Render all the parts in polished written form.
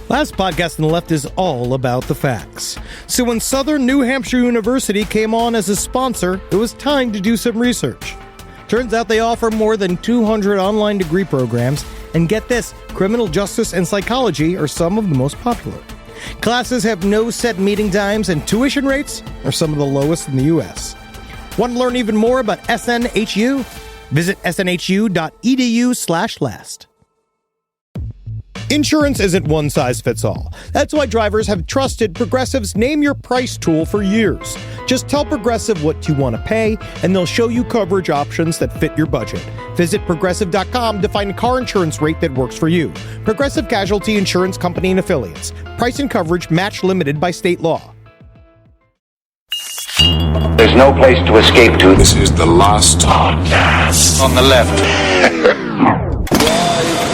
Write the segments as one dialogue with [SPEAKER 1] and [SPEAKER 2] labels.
[SPEAKER 1] Last podcast on the left is all about the facts. So when Southern New Hampshire University came on as a sponsor, it was time to do some research. Turns out they offer more than 200 online degree programs, and get this, criminal justice and psychology are some of the most popular. Classes have no set meeting times, and tuition rates are some of the lowest in the U.S. Want to learn even more about SNHU? Visit snhu.edu/last. Insurance isn't one size fits all. That's why drivers have trusted Progressive's Name Your Price tool for years. Just tell Progressive what you want to pay, and they'll show you coverage options that fit your budget. Visit Progressive.com to find a car insurance rate that works for you. Progressive Casualty Insurance Company and Affiliates. Price and coverage match limited by state law.
[SPEAKER 2] There's no place to escape to.
[SPEAKER 3] This is the last podcast
[SPEAKER 2] On the left.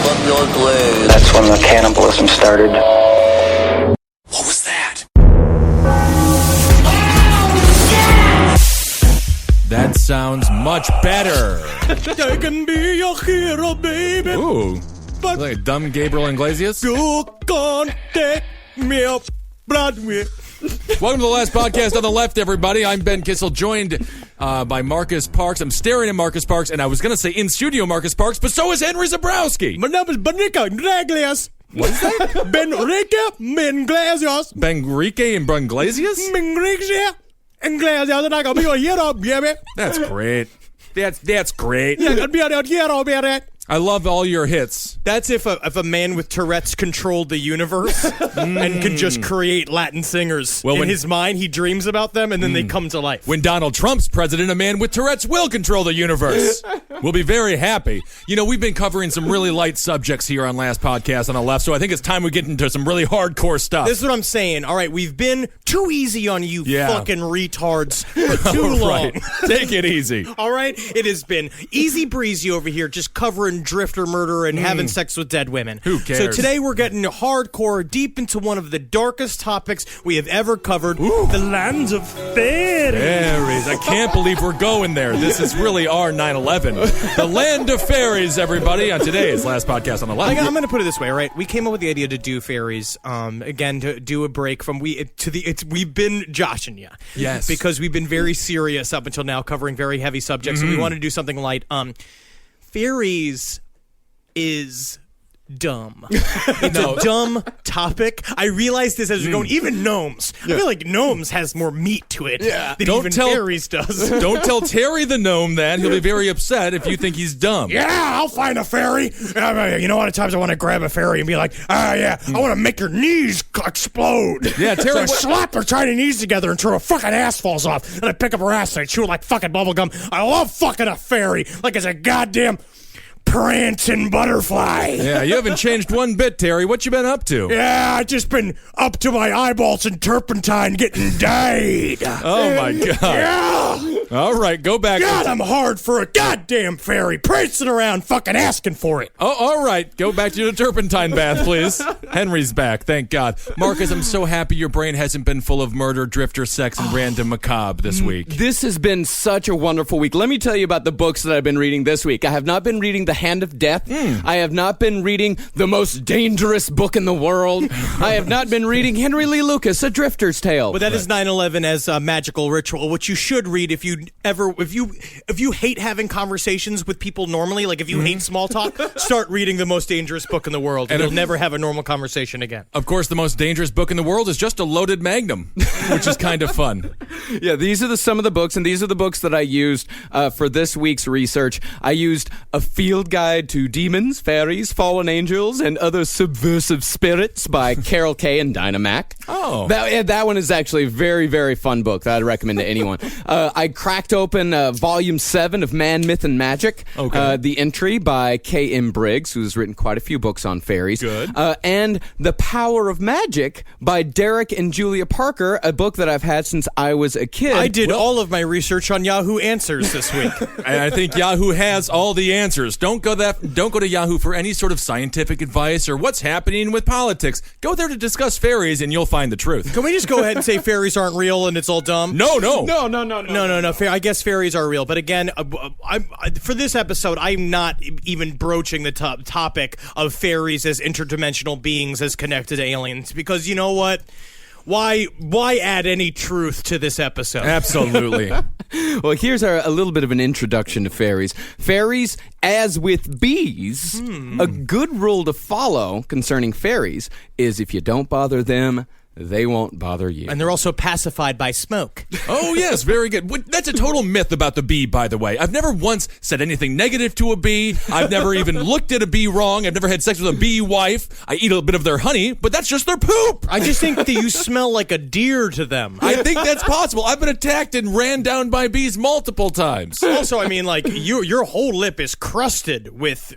[SPEAKER 4] From your glade.
[SPEAKER 2] That's when the cannibalism started.
[SPEAKER 3] What was that?
[SPEAKER 5] That sounds much better.
[SPEAKER 1] I can be your hero, baby.
[SPEAKER 5] Ooh. Like a dumb Gabriel Iglesias.
[SPEAKER 1] You can't take me up, Broadway.
[SPEAKER 5] Welcome to the last podcast on the left, everybody. I'm Ben Kissel, joined by Marcus Parks. I'm staring at Marcus Parks, and I was going to say in-studio Marcus Parks, but so is Henry Zabrowski.
[SPEAKER 1] My name is Benrique Iglesias.
[SPEAKER 5] What is that?
[SPEAKER 1] Benrique Iglesias.
[SPEAKER 5] Benrique and Brunglesias?
[SPEAKER 1] Benrique Iglesias, and I can be your hero, baby.
[SPEAKER 5] That's great. That's great.
[SPEAKER 1] Yeah, I can be your hero, baby.
[SPEAKER 5] I love all your hits.
[SPEAKER 6] That's if a man with Tourette's controlled the universe and could just create Latin singers.
[SPEAKER 5] Well,
[SPEAKER 6] in
[SPEAKER 5] when-
[SPEAKER 6] his mind, he dreams about them, and then they come to life.
[SPEAKER 5] When Donald Trump's president, a man with Tourette's will control the universe. We'll be very happy. You know, we've been covering some really light subjects here on Last Podcast on the Left, so I think it's time we get into some really hardcore stuff.
[SPEAKER 6] This is what I'm saying. All right, we've been too easy on you fucking retards for too long.
[SPEAKER 5] Right. Take it easy.
[SPEAKER 6] All right? It has been easy breezy over here, just covering drifter murder and having sex with dead women.
[SPEAKER 5] Who cares?
[SPEAKER 6] So today we're getting hardcore, deep into one of the darkest topics we have ever covered, the lands of fairies.
[SPEAKER 5] Fairies. I can't believe we're going there. This is really our 9/11. The land of fairies, everybody, on today's Last Podcast on the Left.
[SPEAKER 6] I'm going to put it this way, all right? We came up with the idea to do fairies, again, to do a break from we've been joshing you.
[SPEAKER 5] Yes.
[SPEAKER 6] Because we've been very serious up until now, covering very heavy subjects, and we want to do something light. Fairies is dumb. It's a dumb topic. I realized this as we're going. Even gnomes. I feel like gnomes has more meat to it than even fairies does.
[SPEAKER 5] Don't tell Terry the gnome that. He'll be very upset if you think he's dumb.
[SPEAKER 6] Yeah, I'll find a fairy. You know, a lot of times I want to grab a fairy and be like, I want to make your knees explode.
[SPEAKER 5] Yeah, Terry.
[SPEAKER 6] So I slap her tiny knees together until her fucking ass falls off. And I pick up her ass and I chew it like fucking bubblegum. I love fucking a fairy like it's a goddamn prancing butterfly.
[SPEAKER 5] Yeah, you haven't changed one bit, Terry. What you been up to?
[SPEAKER 6] Yeah, I just been up to my eyeballs in turpentine getting dyed.
[SPEAKER 5] Oh, my God.
[SPEAKER 6] Yeah.
[SPEAKER 5] All right, go back.
[SPEAKER 6] God, I'm hard for a goddamn fairy prancing around fucking asking for it.
[SPEAKER 5] Oh, all right. Go back to the turpentine bath, please. Henry's back, thank God. Marcus, I'm so happy your brain hasn't been full of murder, drifter, sex, and random macabre this week.
[SPEAKER 7] This has been such a wonderful week. Let me tell you about the books that I've been reading this week. I have not been reading The Hand of Death. I have not been reading the most dangerous book in the world. I have not been reading Henry Lee Lucas, A Drifter's Tale.
[SPEAKER 6] But that is 9/11 as a magical ritual, which you should read if you hate having conversations with people normally, like if you hate small talk, start reading the most dangerous book in the world, and you'll never have a normal conversation again.
[SPEAKER 5] Of course, the most dangerous book in the world is just a loaded Magnum, which is kind of fun.
[SPEAKER 7] Yeah, these are some of the books, and these are the books that I used for this week's research. I used A Field Guide to Demons, Fairies, Fallen Angels, and Other Subversive Spirits by Carol Kay and Dinah Mack.
[SPEAKER 5] Oh.
[SPEAKER 7] That one is actually a very, very fun book that I'd recommend to anyone. I cracked open Volume 7 of Man, Myth, and Magic.
[SPEAKER 5] Okay.
[SPEAKER 7] The entry by K.M. Briggs, who's written quite a few books on fairies.
[SPEAKER 5] Good.
[SPEAKER 7] And The Power of Magic by Derek and Julia Parker, a book that I've had since I was a kid.
[SPEAKER 6] I did all of my research on Yahoo Answers this week.
[SPEAKER 5] I think Yahoo has all the answers. Don't go to Yahoo for any sort of scientific advice or what's happening with politics. Go there to discuss fairies and you'll find the truth.
[SPEAKER 6] Can we just go ahead and say fairies aren't real and it's all dumb?
[SPEAKER 5] No.
[SPEAKER 6] No. I guess fairies are real, but again, for this episode, I'm not even broaching the topic of fairies as interdimensional beings as connected to aliens, because you know what? Why add any truth to this episode?
[SPEAKER 5] Absolutely.
[SPEAKER 7] Well, here's a little bit of an introduction to fairies. Fairies, as with bees, a good rule to follow concerning fairies is if you don't bother them, they won't bother you.
[SPEAKER 6] And they're also pacified by smoke.
[SPEAKER 5] Oh, yes, very good. That's a total myth about the bee, by the way. I've never once said anything negative to a bee. I've never even looked at a bee wrong. I've never had sex with a bee wife. I eat a bit of their honey, but that's just their poop.
[SPEAKER 6] I just think that you smell like a deer to them.
[SPEAKER 5] I think that's possible. I've been attacked and ran down by bees multiple times.
[SPEAKER 6] Also, I mean, like, your whole lip is crusted with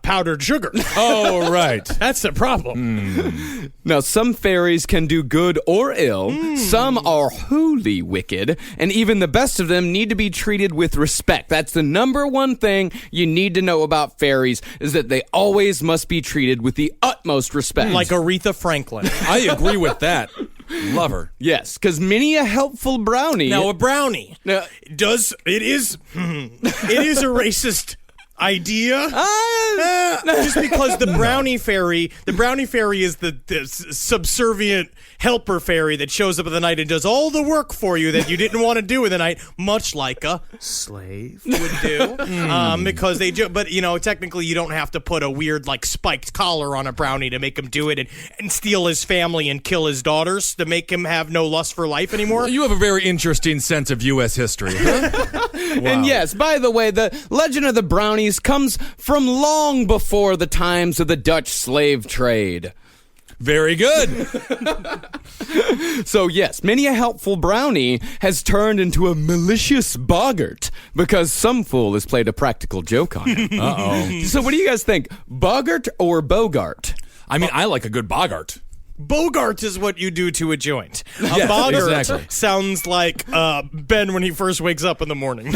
[SPEAKER 6] powdered sugar.
[SPEAKER 5] Oh, right.
[SPEAKER 6] That's the problem.
[SPEAKER 7] Now, some fairies can do good or ill. Some are wholly wicked, and even the best of them need to be treated with respect. That's the number one thing you need to know about fairies, is that they always must be treated with the utmost respect.
[SPEAKER 6] Like Aretha Franklin.
[SPEAKER 5] I agree with that. Love her.
[SPEAKER 7] Yes, because many a helpful brownie...
[SPEAKER 6] Now, a brownie
[SPEAKER 7] Now-
[SPEAKER 6] it is a racist idea. Just because the brownie fairy is the subservient helper fairy that shows up in the night and does all the work for you that you didn't want to do in the night, much like a slave would do. Because they do, but you know, technically you don't have to put a weird like spiked collar on a brownie to make him do it and steal his family and kill his daughters to make him have no lust for life anymore.
[SPEAKER 5] You have a very interesting sense of U.S. history, huh?
[SPEAKER 7] And yes, by the way, the legend of the brownies comes from long before the times of the Dutch slave trade.
[SPEAKER 5] Very good.
[SPEAKER 7] So yes, many a helpful brownie has turned into a malicious boggart because some fool has played a practical joke on it.
[SPEAKER 5] Uh-oh.
[SPEAKER 7] So what do you guys think? Boggart or Bogart?
[SPEAKER 5] I mean, I like a good boggart.
[SPEAKER 6] Bogart is what you do to a joint.
[SPEAKER 5] Yes,
[SPEAKER 6] A boggart
[SPEAKER 5] exactly.
[SPEAKER 6] sounds like Ben when he first wakes up in the morning.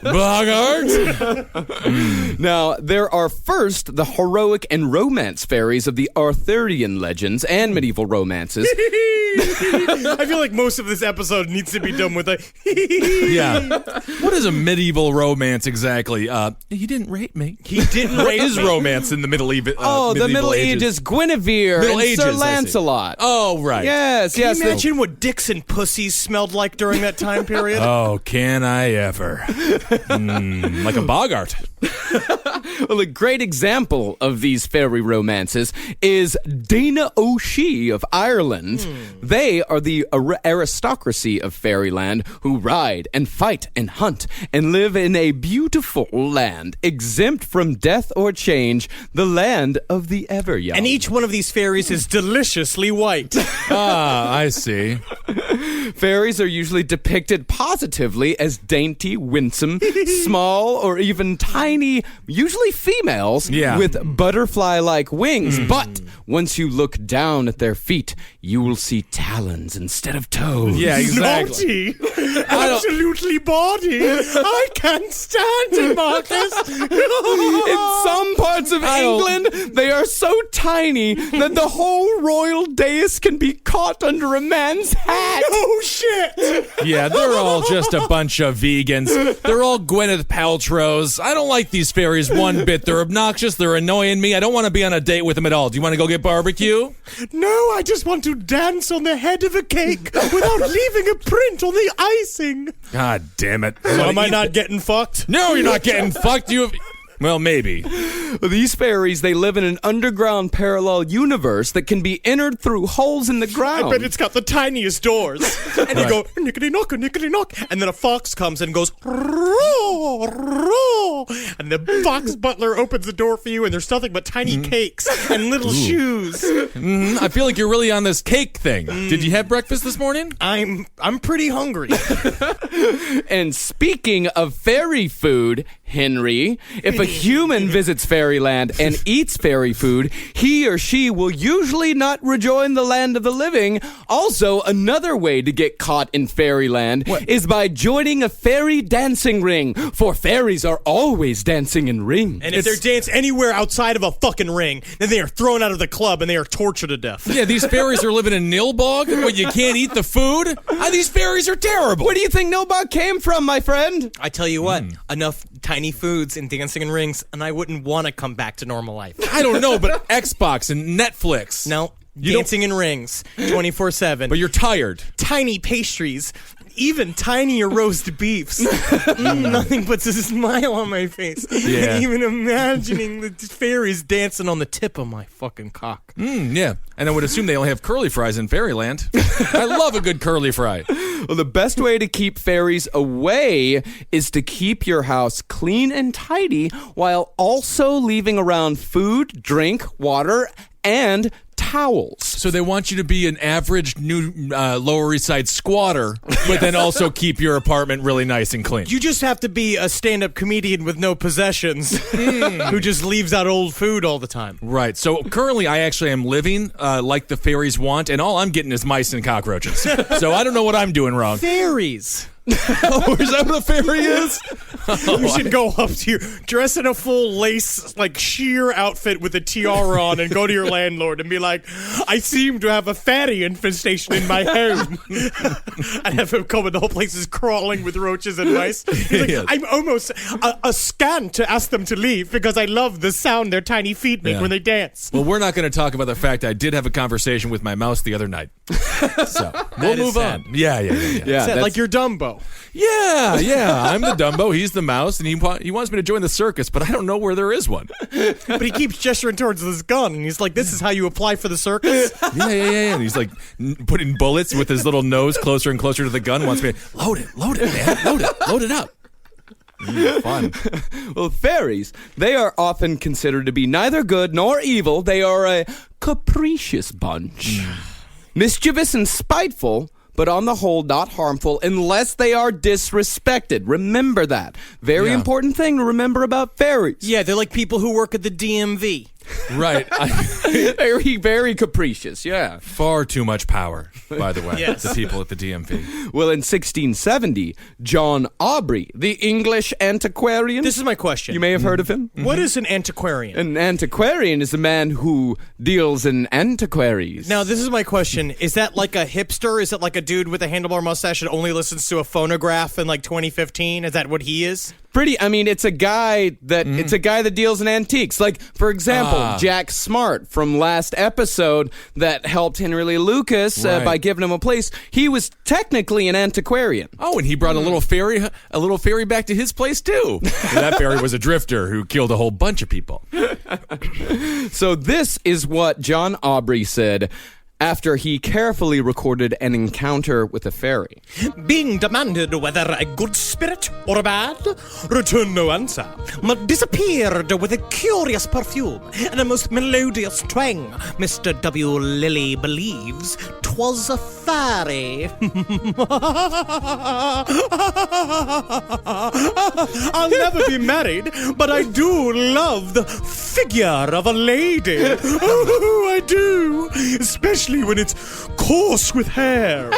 [SPEAKER 5] Boggart?
[SPEAKER 7] Now, there are first the heroic and romance fairies of the Arthurian legends and medieval romances.
[SPEAKER 6] I feel like most of this episode needs to be done with a
[SPEAKER 5] Yeah. What is a medieval romance exactly? He didn't rape me.
[SPEAKER 6] He didn't
[SPEAKER 5] What
[SPEAKER 6] rape
[SPEAKER 5] is
[SPEAKER 6] me.
[SPEAKER 5] romance in the Middle Ages?
[SPEAKER 7] The Middle Ages, Guinevere
[SPEAKER 5] Middle
[SPEAKER 7] and
[SPEAKER 5] Ages,
[SPEAKER 7] Sir
[SPEAKER 5] I see.
[SPEAKER 7] Lancelot.
[SPEAKER 5] Oh, right.
[SPEAKER 7] Yes,
[SPEAKER 6] Can
[SPEAKER 7] yes.
[SPEAKER 6] you imagine what dicks and pussies smelled like during that time period?
[SPEAKER 5] Oh, can I ever? Like a boggart.
[SPEAKER 7] Well, a great example of these fairy romances is Dana O'Shea of Ireland. They are the aristocracy of Fairyland who ride and fight and hunt and live in a beautiful land, exempt from death or change, the land of the ever young.
[SPEAKER 6] And each one of these fairies is deliciously white.
[SPEAKER 5] Ah, I see.
[SPEAKER 7] Fairies are usually depicted positively as dainty, winsome, small, or even tiny, usually females,
[SPEAKER 5] Yeah.
[SPEAKER 7] with butterfly-like wings. But once you look down at their feet, you will see talons instead of toes.
[SPEAKER 5] Yeah, exactly.
[SPEAKER 6] Naughty. Absolutely bawdy. I can't stand it, Marcus.
[SPEAKER 7] In some parts of England, they are so tiny that the whole royal dais can be caught under a man's hat.
[SPEAKER 6] Oh, shit.
[SPEAKER 5] Yeah, they're all just a bunch of vegans. They're all Gwyneth Paltrows. I don't like these fairies one bit. They're obnoxious. They're annoying me. I don't want to be on a date with them at all. Do you want to go get barbecue?
[SPEAKER 6] No, I just want to dance on the head of a cake without leaving a print on the icing.
[SPEAKER 5] God damn it.
[SPEAKER 6] So am I not getting fucked?
[SPEAKER 5] No, you're not getting fucked. Well, maybe.
[SPEAKER 7] These fairies, they live in an underground parallel universe that can be entered through holes in the ground.
[SPEAKER 6] I bet it's got the tiniest doors. And you go, nickety-knock, nickety-knock. And then a fox comes and goes, roar, roar. And the fox butler opens the door for you, and there's nothing but tiny cakes and little shoes.
[SPEAKER 5] I feel like you're really on this cake thing. Did you have breakfast this morning?
[SPEAKER 6] I'm pretty hungry.
[SPEAKER 7] And speaking of fairy food, Henry, if a human visits Fairyland and eats fairy food, he or she will usually not rejoin the land of the living. Also, another way to get caught in Fairyland is by joining a fairy dancing ring, for fairies are always dancing in rings.
[SPEAKER 6] And if they're dancing anywhere outside of a fucking ring, then they are thrown out of the club and they are tortured to death.
[SPEAKER 5] Yeah, these fairies are living in Nilbog, where you can't eat the food. These fairies are terrible.
[SPEAKER 7] Where do you think Nilbog came from, my friend?
[SPEAKER 6] I tell you what, enough tiny foods and dancing in rings, and I wouldn't want to come back to normal life.
[SPEAKER 5] I don't know, but Xbox and Netflix.
[SPEAKER 6] No, dancing in rings 24/7.
[SPEAKER 5] But you're tired.
[SPEAKER 6] Tiny pastries, even tinier roast beefs. Nothing puts a smile on my face.
[SPEAKER 5] Yeah.
[SPEAKER 6] Even imagining the fairies dancing on the tip of my fucking cock.
[SPEAKER 5] Yeah, and I would assume they only have curly fries in Fairyland. I love a good curly fry.
[SPEAKER 7] Well, the best way to keep fairies away is to keep your house clean and tidy while also leaving around food, drink, water, and towels.
[SPEAKER 5] So they want you to be an average new Lower East Side squatter, but then also keep your apartment really nice and clean.
[SPEAKER 6] You just have to be a stand-up comedian with no possessions who just leaves out old food all the time.
[SPEAKER 5] Right. So currently I actually am living like the fairies want, and all I'm getting is mice and cockroaches. So I don't know what I'm doing wrong.
[SPEAKER 6] Fairies.
[SPEAKER 5] Oh, is that what a fairy is?
[SPEAKER 6] You should go up to your, dress in a full lace, like sheer outfit with a tiara on and go to your landlord and be like, I seem to have a fairy infestation in my home. And have him come and the whole place is crawling with roaches and mice. He's like,
[SPEAKER 5] Yes.
[SPEAKER 6] I'm almost a scant to ask them to leave because I love the sound their tiny feet make when they dance.
[SPEAKER 5] Well, we're not going to talk about the fact I did have a conversation with my mouse the other night. So we'll
[SPEAKER 6] is
[SPEAKER 5] move
[SPEAKER 6] sad.
[SPEAKER 5] on. Yeah.
[SPEAKER 7] Yeah,
[SPEAKER 6] Like you're Dumbo.
[SPEAKER 5] Yeah. I'm the Dumbo. He's the mouse, and he wants me to join the circus, but I don't know where there is one.
[SPEAKER 6] But he keeps gesturing towards this gun, and he's like, this is how you apply for the circus?
[SPEAKER 5] Yeah. And he's like putting bullets with his little nose closer and closer to the gun. Wants me to load it, man, load it up. Fun.
[SPEAKER 7] Well, fairies, they are often considered to be neither good nor evil. They are a capricious bunch. Mischievous and spiteful, but on the whole not harmful unless they are disrespected. Remember that. Very important thing to remember about fairies.
[SPEAKER 6] Yeah, they're like people who work at the DMV.
[SPEAKER 5] Right.
[SPEAKER 7] Very, very capricious, yeah.
[SPEAKER 5] Far too much power, by the way,
[SPEAKER 6] Yes.
[SPEAKER 5] the people at the DMV.
[SPEAKER 7] Well, in 1670, John Aubrey, the English antiquarian.
[SPEAKER 6] This is my question.
[SPEAKER 7] You may have heard of him.
[SPEAKER 6] What is an antiquarian?
[SPEAKER 7] An antiquarian is a man who deals in antiquaries.
[SPEAKER 6] Now, this is my question. Is that like a hipster? Is it like a dude with a handlebar mustache that only listens to a phonograph in like 2015? Is that what he is?
[SPEAKER 7] It's a guy that deals in antiques. Like, for example, Jack Smart from last episode that helped Henry Lee Lucas by giving him a place. He was technically an antiquarian.
[SPEAKER 5] Oh, and he brought a little fairy back to his place too. And that fairy was a drifter who killed a whole bunch of people.
[SPEAKER 7] So this is what John Aubrey said after he carefully recorded an encounter with a fairy.
[SPEAKER 6] Being demanded whether a good spirit or a bad, returned no answer, but disappeared with a curious perfume and a most melodious twang. Mr. W. Lilly believes 'twas a fairy. I'll never be married, but I do love the figure of a lady. Oh, I do, especially when it's coarse with hair.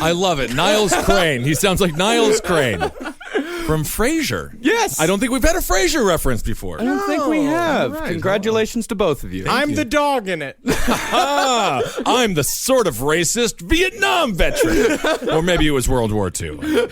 [SPEAKER 5] I love it. Niles Crane. He sounds like Niles Crane from Frasier.
[SPEAKER 7] Yes.
[SPEAKER 5] I don't think we've had a Frasier reference before.
[SPEAKER 7] I don't think we have.
[SPEAKER 5] Right.
[SPEAKER 7] Congratulations to both of you.
[SPEAKER 6] I'm the dog in it.
[SPEAKER 5] I'm the sort of racist Vietnam veteran. Or maybe it was World War II.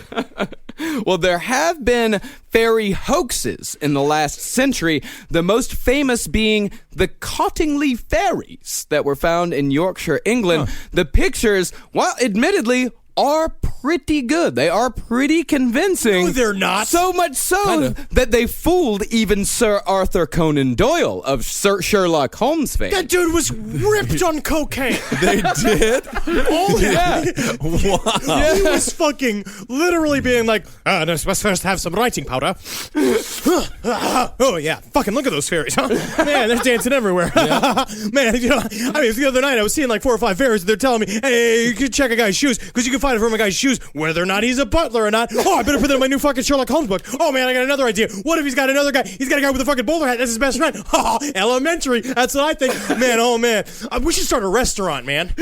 [SPEAKER 7] Well, there have been fairy hoaxes in the last century, the most famous being the Cottingley fairies that were found in Yorkshire, England. The pictures, while admittedly are pretty good. They are pretty convincing.
[SPEAKER 6] No, they're not.
[SPEAKER 7] So much so that they fooled even Sir Arthur Conan Doyle of Sir Sherlock Holmes fame.
[SPEAKER 6] That dude was ripped on cocaine.
[SPEAKER 5] They did?
[SPEAKER 6] Oh, yeah.
[SPEAKER 5] Wow.
[SPEAKER 6] He was fucking literally being like, no, must first have some writing powder. Oh, yeah. Fucking look at those fairies, huh? Man, they're dancing everywhere. Man, the other night I was seeing like 4 or 5 fairies. They're telling me, hey, you can check a guy's shoes because you can find it from a guy's shoes choose whether or not he's a butler or not. Oh, I better put that in my new fucking Sherlock Holmes book. Oh, man, I got another idea. What if he's got another guy? He's got a guy with a fucking bowler hat. That's his best friend. Oh, elementary. That's what I think. Man, oh, man. We should start a restaurant, man.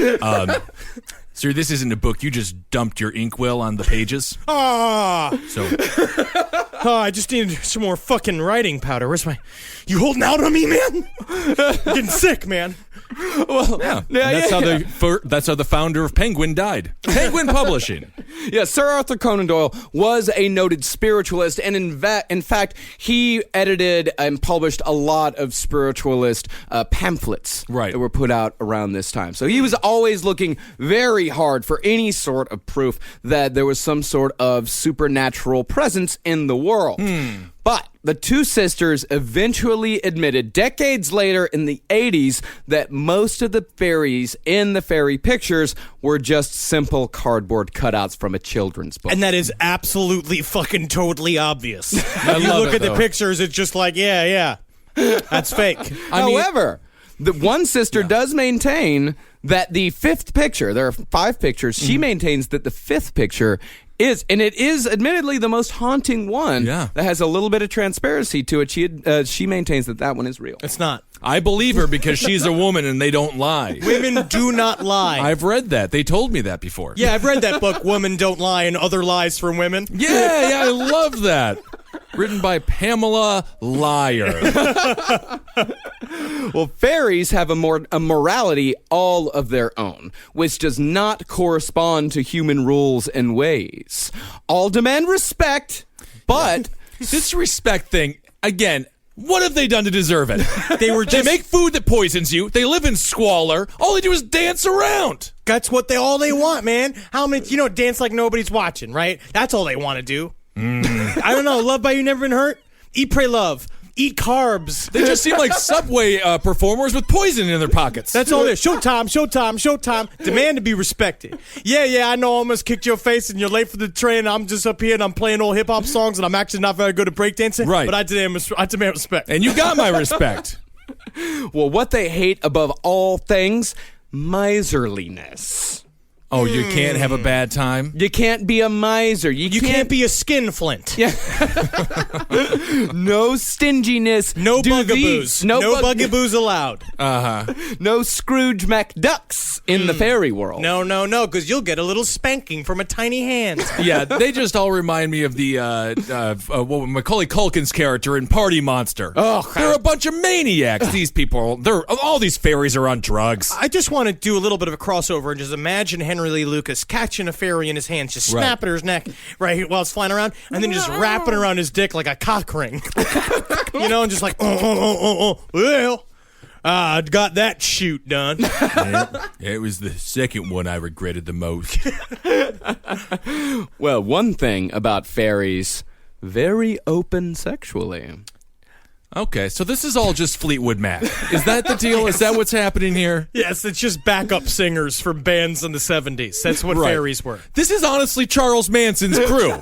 [SPEAKER 5] Sir, this isn't a book. You just dumped your inkwell on the pages. So,
[SPEAKER 6] I just need some more fucking writing powder. Where's my... You holding out on me, man? I'm getting sick, man.
[SPEAKER 5] well, yeah. That's how the founder of Penguin died. Penguin Publishing.
[SPEAKER 7] Yeah, Sir Arthur Conan Doyle was a noted spiritualist, and in fact, he edited and published a lot of spiritualist pamphlets that were put out around this time. So he was always looking very hard for any sort of proof that there was some sort of supernatural presence in the world. But the two sisters eventually admitted decades later in the 80s that most of the fairies in the fairy pictures were just simple cardboard cutouts from a children's book.
[SPEAKER 6] And that is absolutely fucking totally obvious. You
[SPEAKER 5] love
[SPEAKER 6] look
[SPEAKER 5] it,
[SPEAKER 6] at the pictures, it's just like, yeah, that's fake.
[SPEAKER 7] However, the one sister does maintain that the fifth picture, there are 5 pictures, she maintains that the fifth picture is, and it is admittedly the most haunting one that has a little bit of transparency to it. She maintains that one is real.
[SPEAKER 6] It's not.
[SPEAKER 5] I believe her because she's a woman and they don't lie.
[SPEAKER 6] Women do not lie.
[SPEAKER 5] I've read that. They told me that before.
[SPEAKER 6] Yeah, I've read that book, Women Don't Lie and Other Lies from Women.
[SPEAKER 5] Yeah, I love that. Written by Pamela Liar.
[SPEAKER 7] Well, fairies have a morality all of their own, which does not correspond to human rules and ways. All demand respect, but...
[SPEAKER 5] This respect thing, again... What have they done to deserve it?
[SPEAKER 6] They
[SPEAKER 5] make food that poisons you. They live in squalor. All they do is dance around.
[SPEAKER 6] That's what all they want, man. How many, dance like nobody's watching, right? That's all they want to do. I don't know. Love by You Never Been Hurt? Eat, Pray, Love. Eat carbs.
[SPEAKER 5] They just seem like Subway performers with poison in their pockets.
[SPEAKER 6] That's all there. Showtime. Demand to be respected. Yeah, I know I almost kicked your face and you're late for the train. I'm just up here and I'm playing old hip-hop songs and I'm actually not very good at breakdancing.
[SPEAKER 5] Right.
[SPEAKER 6] But I demand respect.
[SPEAKER 5] And you got my respect.
[SPEAKER 7] Well, what they hate above all things, miserliness.
[SPEAKER 5] Oh, you can't have a bad time?
[SPEAKER 7] You can't be a miser. You
[SPEAKER 6] can't be a skinflint.
[SPEAKER 7] Yeah. No stinginess.
[SPEAKER 6] No bugaboos. No bugaboos allowed.
[SPEAKER 7] No Scrooge McDucks in the fairy world.
[SPEAKER 6] No, because you'll get a little spanking from a tiny hand.
[SPEAKER 5] Yeah, they just all remind me of the Macaulay Culkin's character in Party Monster.
[SPEAKER 7] Oh,
[SPEAKER 5] they're a bunch of maniacs. These people, all these fairies are on drugs.
[SPEAKER 6] I just want to do a little bit of a crossover and just imagine Henry Lee Lucas catching a fairy in his hands, just snapping her his neck while it's flying around, and then just wrapping around his dick like a cock ring. And just like, well, I got that shoot done.
[SPEAKER 5] It was the second one I regretted the most.
[SPEAKER 7] Well, one thing about fairies, very open sexually.
[SPEAKER 5] Okay, so this is all just Fleetwood Mac. Is that the deal? Is that what's happening here?
[SPEAKER 6] Yes, it's just backup singers from bands in the 70s. That's what fairies were.
[SPEAKER 5] This is honestly Charles Manson's crew.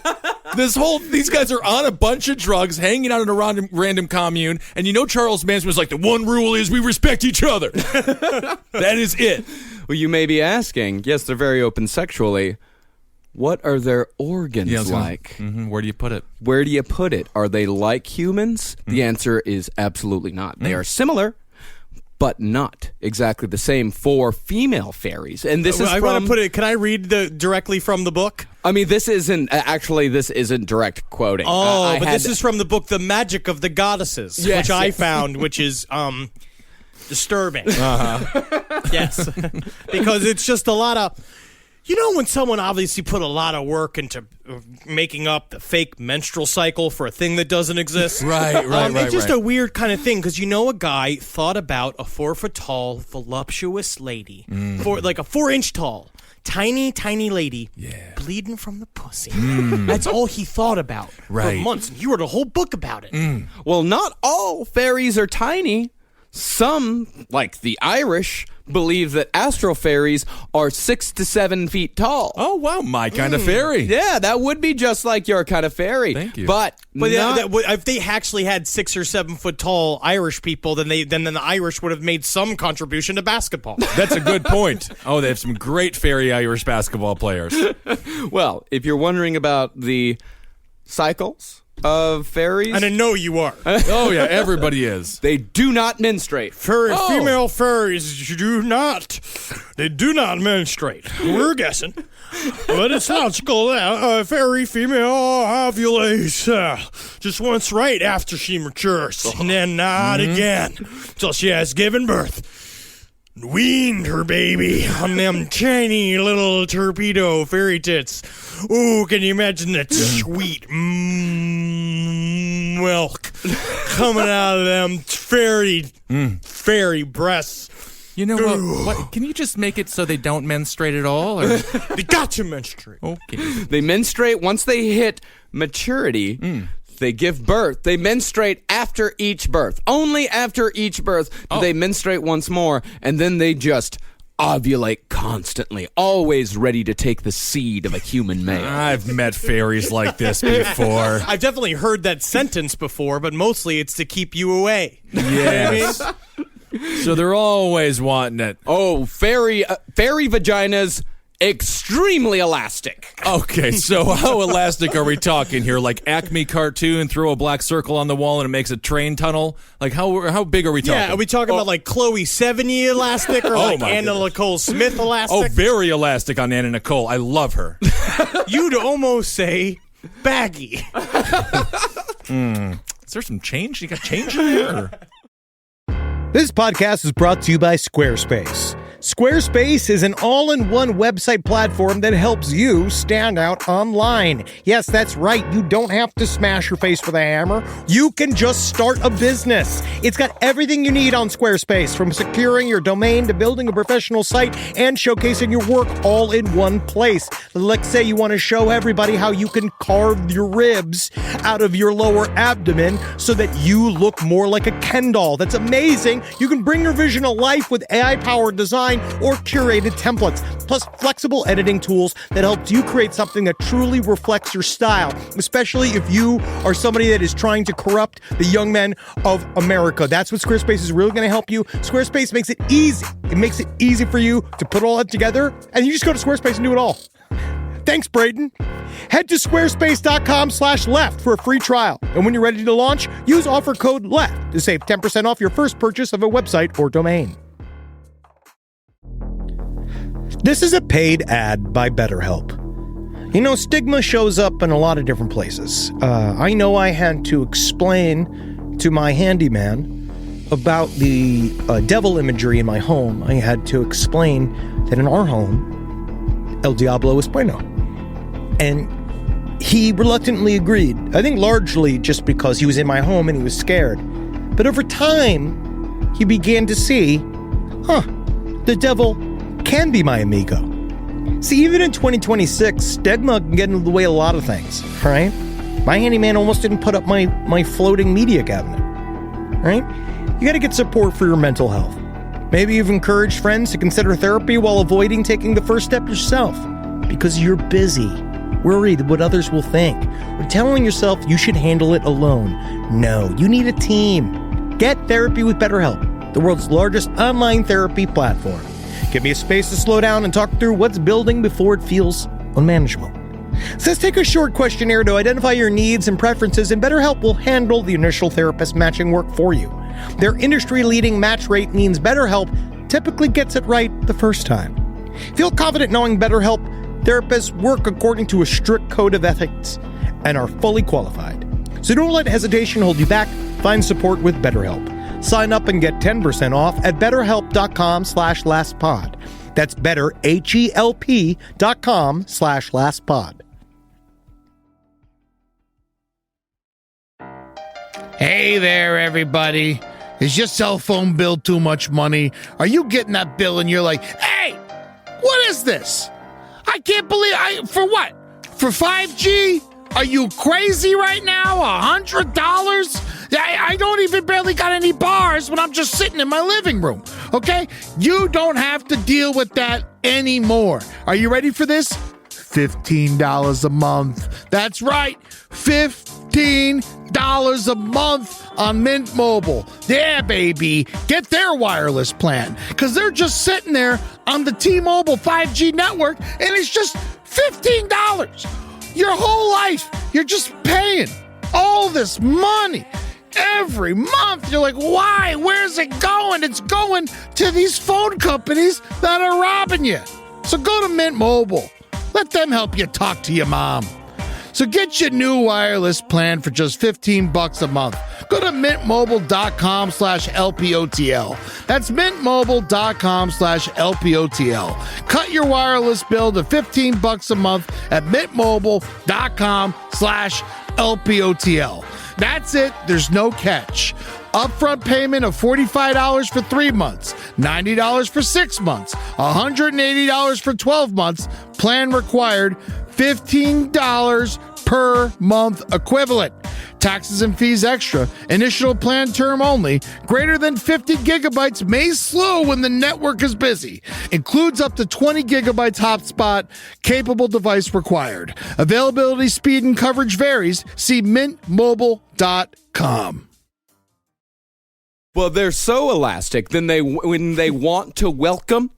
[SPEAKER 5] These guys are on a bunch of drugs, hanging out in a random commune, and Charles Manson was like, the one rule is we respect each other. That is it.
[SPEAKER 7] Well, you may be asking, yes, they're very open sexually. What are their organs like?
[SPEAKER 5] Where do you put it?
[SPEAKER 7] Where do you put it? Are they like humans? The answer is absolutely not. They are similar, but not exactly the same for female fairies. And this is
[SPEAKER 6] I want to put it. Can I read directly from the book?
[SPEAKER 7] I mean, this isn't direct quoting.
[SPEAKER 6] This is from the book The Magic of the Goddesses, which I found, which is disturbing. Yes, because it's just a lot of... when someone obviously put a lot of work into making up the fake menstrual cycle for a thing that doesn't exist.
[SPEAKER 5] Right.
[SPEAKER 6] It's just a weird kind of thing because a guy thought about a 4-foot-tall, voluptuous lady, like a 4-inch tall, tiny lady, bleeding from the pussy. That's all he thought about for months. And he wrote a whole book about it.
[SPEAKER 7] Well, not all fairies are tiny. some, like the Irish, believe that astral fairies are 6 to 7 feet tall.
[SPEAKER 5] Oh, wow, my kind of fairy.
[SPEAKER 7] Yeah, that would be just like your kind of fairy.
[SPEAKER 5] Thank you.
[SPEAKER 7] But
[SPEAKER 6] if they actually had 6 or 7 foot tall Irish people, then the Irish would have made some contribution to basketball.
[SPEAKER 5] That's a good point. Oh, they have some great fairy Irish basketball players.
[SPEAKER 7] well, if you're wondering about the cycles of fairies,
[SPEAKER 6] And I know you are.
[SPEAKER 5] Oh, yeah, everybody is.
[SPEAKER 7] they do not menstruate.
[SPEAKER 6] Female fairies do not. They do not menstruate. We're guessing. But it's logical that a fairy female ovulates just once right after she matures. And then not again until she has given birth. Weaned her baby on them tiny little torpedo fairy tits. Ooh, can you imagine that sweet milk coming out of them fairy breasts?
[SPEAKER 5] You know what? Can you just make it so they don't menstruate at all? Or?
[SPEAKER 6] They got to menstruate.
[SPEAKER 5] Okay.
[SPEAKER 7] They menstruate once they hit maturity. They give birth. They menstruate after each birth. Only after each birth do they menstruate once more, and then they just ovulate constantly, always ready to take the seed of a human male.
[SPEAKER 5] I've met fairies like this before.
[SPEAKER 6] I've definitely heard that sentence before, but mostly it's to keep you away.
[SPEAKER 5] Yes. So they're always wanting it.
[SPEAKER 7] Oh, fairy vaginas, extremely elastic.
[SPEAKER 5] Okay, so how elastic are we talking here? Like Acme cartoon, throw a black circle on the wall and it makes a train tunnel? Like how big are we talking?
[SPEAKER 6] Yeah, are we talking about like Chloe Sevigny elastic or like
[SPEAKER 5] my
[SPEAKER 6] Anna
[SPEAKER 5] goodness.
[SPEAKER 6] Nicole Smith elastic?
[SPEAKER 5] Oh, very elastic on Anna Nicole. I love her.
[SPEAKER 6] You'd almost say baggy.
[SPEAKER 5] Is there some change? You got change in there?
[SPEAKER 1] This podcast is brought to you by Squarespace. Squarespace is an all-in-one website platform that helps you stand out online. Yes, that's right. You don't have to smash your face with a hammer. You can just start a business. It's got everything you need on Squarespace, from securing your domain to building a professional site and showcasing your work all in one place. Let's say you want to show everybody how you can carve your ribs out of your lower abdomen so that you look more like a Ken doll. That's amazing. You can bring your vision to life with AI-powered design or curated templates, plus flexible editing tools that helps you create something that truly reflects your style, especially if you are somebody that is trying to corrupt the young men of America. That's what Squarespace is really going to help you. Squarespace makes it easy. It makes it easy for you to put all that together, and you just go to Squarespace and do it all. Thanks, Braden. Head to squarespace.com/left for a free trial. And when you're ready to launch, use offer code LEFT to save 10% off your first purchase of a website or domain. This is a paid ad by BetterHelp. You know, stigma shows up in a lot of different places. I know I had to explain to my handyman about the devil imagery in my home. I had to explain that in our home, El Diablo es bueno. And he reluctantly agreed. I think largely just because he was in my home and he was scared. But over time, he began to see, the devil can be my amigo. See, even in 2026, stigma can get in the way of a lot of things, right? My handyman almost didn't put up my floating media cabinet, right? You got to get support for your mental health. Maybe you've encouraged friends to consider therapy while avoiding taking the first step yourself because you're busy, worried what others will think, or telling yourself you should handle it alone. No, you need a team. Get therapy with BetterHelp, the world's largest online therapy platform. Give me a space to slow down and talk through what's building before it feels unmanageable. So let's take a short questionnaire to identify your needs and preferences, and BetterHelp will handle the initial therapist matching work for you. Their industry-leading match rate means BetterHelp typically gets it right the first time. Feel confident knowing BetterHelp therapists work according to a strict code of ethics and are fully qualified. So don't let hesitation hold you back. Find support with BetterHelp. Sign up and get 10% off at betterhelp.com/lastpod. That's betterhelp.com/lastpod.
[SPEAKER 4] Hey there, everybody. Is your cell phone bill too much money? Are you getting that bill and you're like, hey, what is this? I can't believe for what? For 5G? Are you crazy right now? $100? I don't even barely got any bars when I'm just sitting in my living room, okay? You don't have to deal with that anymore. Are you ready for this? $15 a month. That's right, $15 a month on Mint Mobile. Yeah, baby. Get their wireless plan, because they're just sitting there on the T-Mobile 5G network, and it's just $15. Your whole life, you're just paying all this money every month. You're like, why? Where's it going? It's going to these phone companies that are robbing you. So go to Mint Mobile. Let them help you talk to your mom. So get your new wireless plan for just $15 a month. Go to mintmobile.com/LPOTL. That's mintmobile.com/LPOTL. Cut your wireless bill to $15 a month at mintmobile.com/LPOTL. That's it. There's no catch. Upfront payment of $45 for 3 months, $90 for 6 months, $180 for 12 months. Plan required, $15 per month equivalent. Taxes and fees extra. Initial plan term only. Greater than 50 gigabytes may slow when the network is busy. Includes up to 20 gigabytes hotspot. Capable device required. Availability, speed, and coverage varies. See mintmobile.com.
[SPEAKER 7] Well, they're so elastic when they want to welcome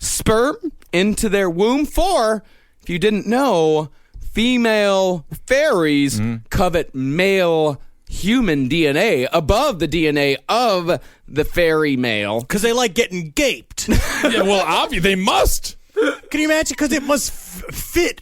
[SPEAKER 7] sperm into their womb. For, if you didn't know, female fairies covet male human DNA above the DNA of the fairy male.
[SPEAKER 6] Because they like getting gaped.
[SPEAKER 5] Yeah, well, obviously, they must.
[SPEAKER 6] Can you imagine? Because it must fit.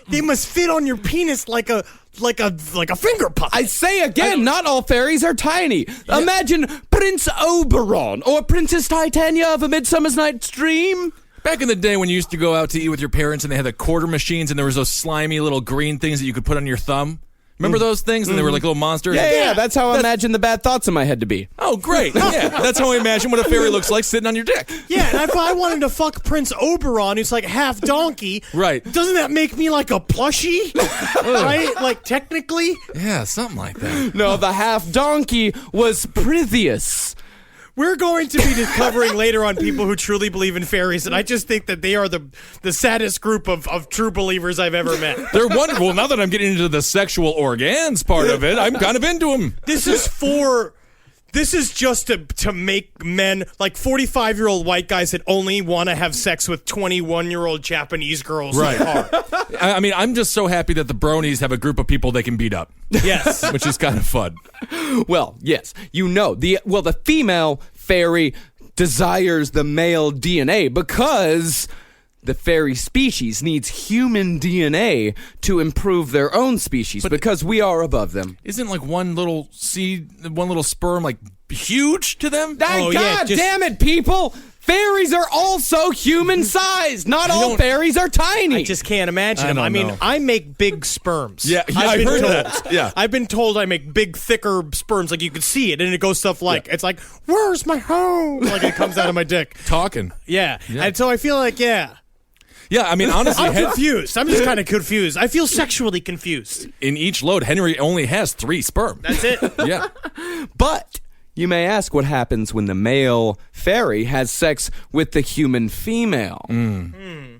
[SPEAKER 6] They must fit on your penis like a finger puppet.
[SPEAKER 7] I say again, not all fairies are tiny. Yeah. Imagine Prince Oberon or Princess Titania of A Midsummer's Night's Dream.
[SPEAKER 5] Back in the day when you used to go out to eat with your parents and they had the quarter machines and there was those slimy little green things that you could put on your thumb. Remember those things? And they were like little monsters?
[SPEAKER 7] Yeah, that's how I imagine the bad thoughts in my head to be.
[SPEAKER 5] Oh, great. Yeah, that's how I imagine what a fairy looks like sitting on your dick.
[SPEAKER 6] Yeah, and if I wanted to fuck Prince Oberon, who's like half donkey,
[SPEAKER 5] right?
[SPEAKER 6] Doesn't that make me like a plushie? Right? Like, technically?
[SPEAKER 5] Yeah, something like that.
[SPEAKER 7] No, the half donkey was Pritheus.
[SPEAKER 6] We're going to be covering later on people who truly believe in fairies, and I just think that they are the saddest group of true believers I've ever met.
[SPEAKER 5] They're wonderful. Now that I'm getting into the sexual organs part of it, I'm kind of into them.
[SPEAKER 6] This is just to make men, like 45-year-old white guys that only want to have sex with 21-year-old Japanese girls.
[SPEAKER 5] Right. I mean, I'm just so happy that the bronies have a group of people they can beat up.
[SPEAKER 6] Yes.
[SPEAKER 5] Which is kind of fun.
[SPEAKER 7] Well, yes. You know, the female fairy desires the male DNA because the fairy species needs human DNA to improve their own species because we are above them.
[SPEAKER 5] Isn't like one little sperm like huge to them?
[SPEAKER 7] God damn it, people! Fairies are also human-sized. Not all fairies are tiny.
[SPEAKER 6] I just can't imagine them. I mean, I make big sperms.
[SPEAKER 5] Yeah, I've heard that. Yeah.
[SPEAKER 6] I've been told I make big, thicker sperms. Like, you can see it, and it goes stuff like, it's like, where's my home? Like, it comes out of my dick.
[SPEAKER 5] Talking.
[SPEAKER 6] Yeah. And so I feel like,
[SPEAKER 5] Yeah, I mean, honestly...
[SPEAKER 6] I'm confused. I'm just kind of confused. I feel sexually confused.
[SPEAKER 5] In each load, Henry only has 3 sperm.
[SPEAKER 6] That's it.
[SPEAKER 5] Yeah.
[SPEAKER 7] But... you may ask what happens when the male fairy has sex with the human female.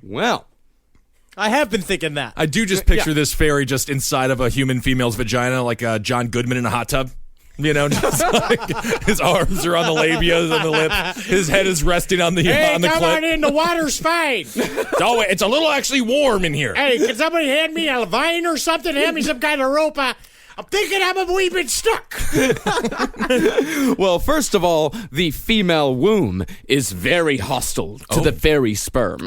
[SPEAKER 7] Well,
[SPEAKER 6] I have been thinking that.
[SPEAKER 5] I do just picture this fairy just inside of a human female's vagina, like John Goodman in a hot tub. You know, just like his arms are on the labias and the lips. His head is resting on the on the
[SPEAKER 6] come
[SPEAKER 5] clit.
[SPEAKER 6] on in, the water's fine.
[SPEAKER 5] Oh, it's a little actually warm in here.
[SPEAKER 6] Hey, can somebody hand me a vine or something? Hand me some kind of rope. I'm thinking I'm a wee bit stuck.
[SPEAKER 7] Well, first of all, the female womb is very hostile to the fairy sperm.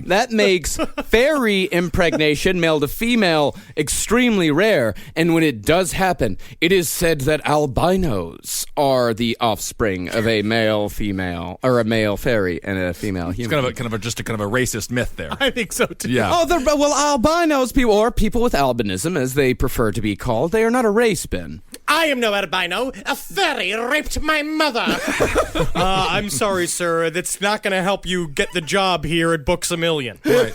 [SPEAKER 7] That makes fairy impregnation, male to female, extremely rare. And when it does happen, it is said that albinos are the offspring of a male female, or a male fairy and a female human.
[SPEAKER 5] It's kind of a racist myth there.
[SPEAKER 6] I think so too.
[SPEAKER 5] Yeah.
[SPEAKER 7] Oh, well, albinos, or people with albinism, as they prefer to be called, they are not a race, Ben.
[SPEAKER 6] I am no albino. A fairy raped my mother. I'm sorry, sir. That's not going to help you get the job job here at Books A Million.
[SPEAKER 5] Right.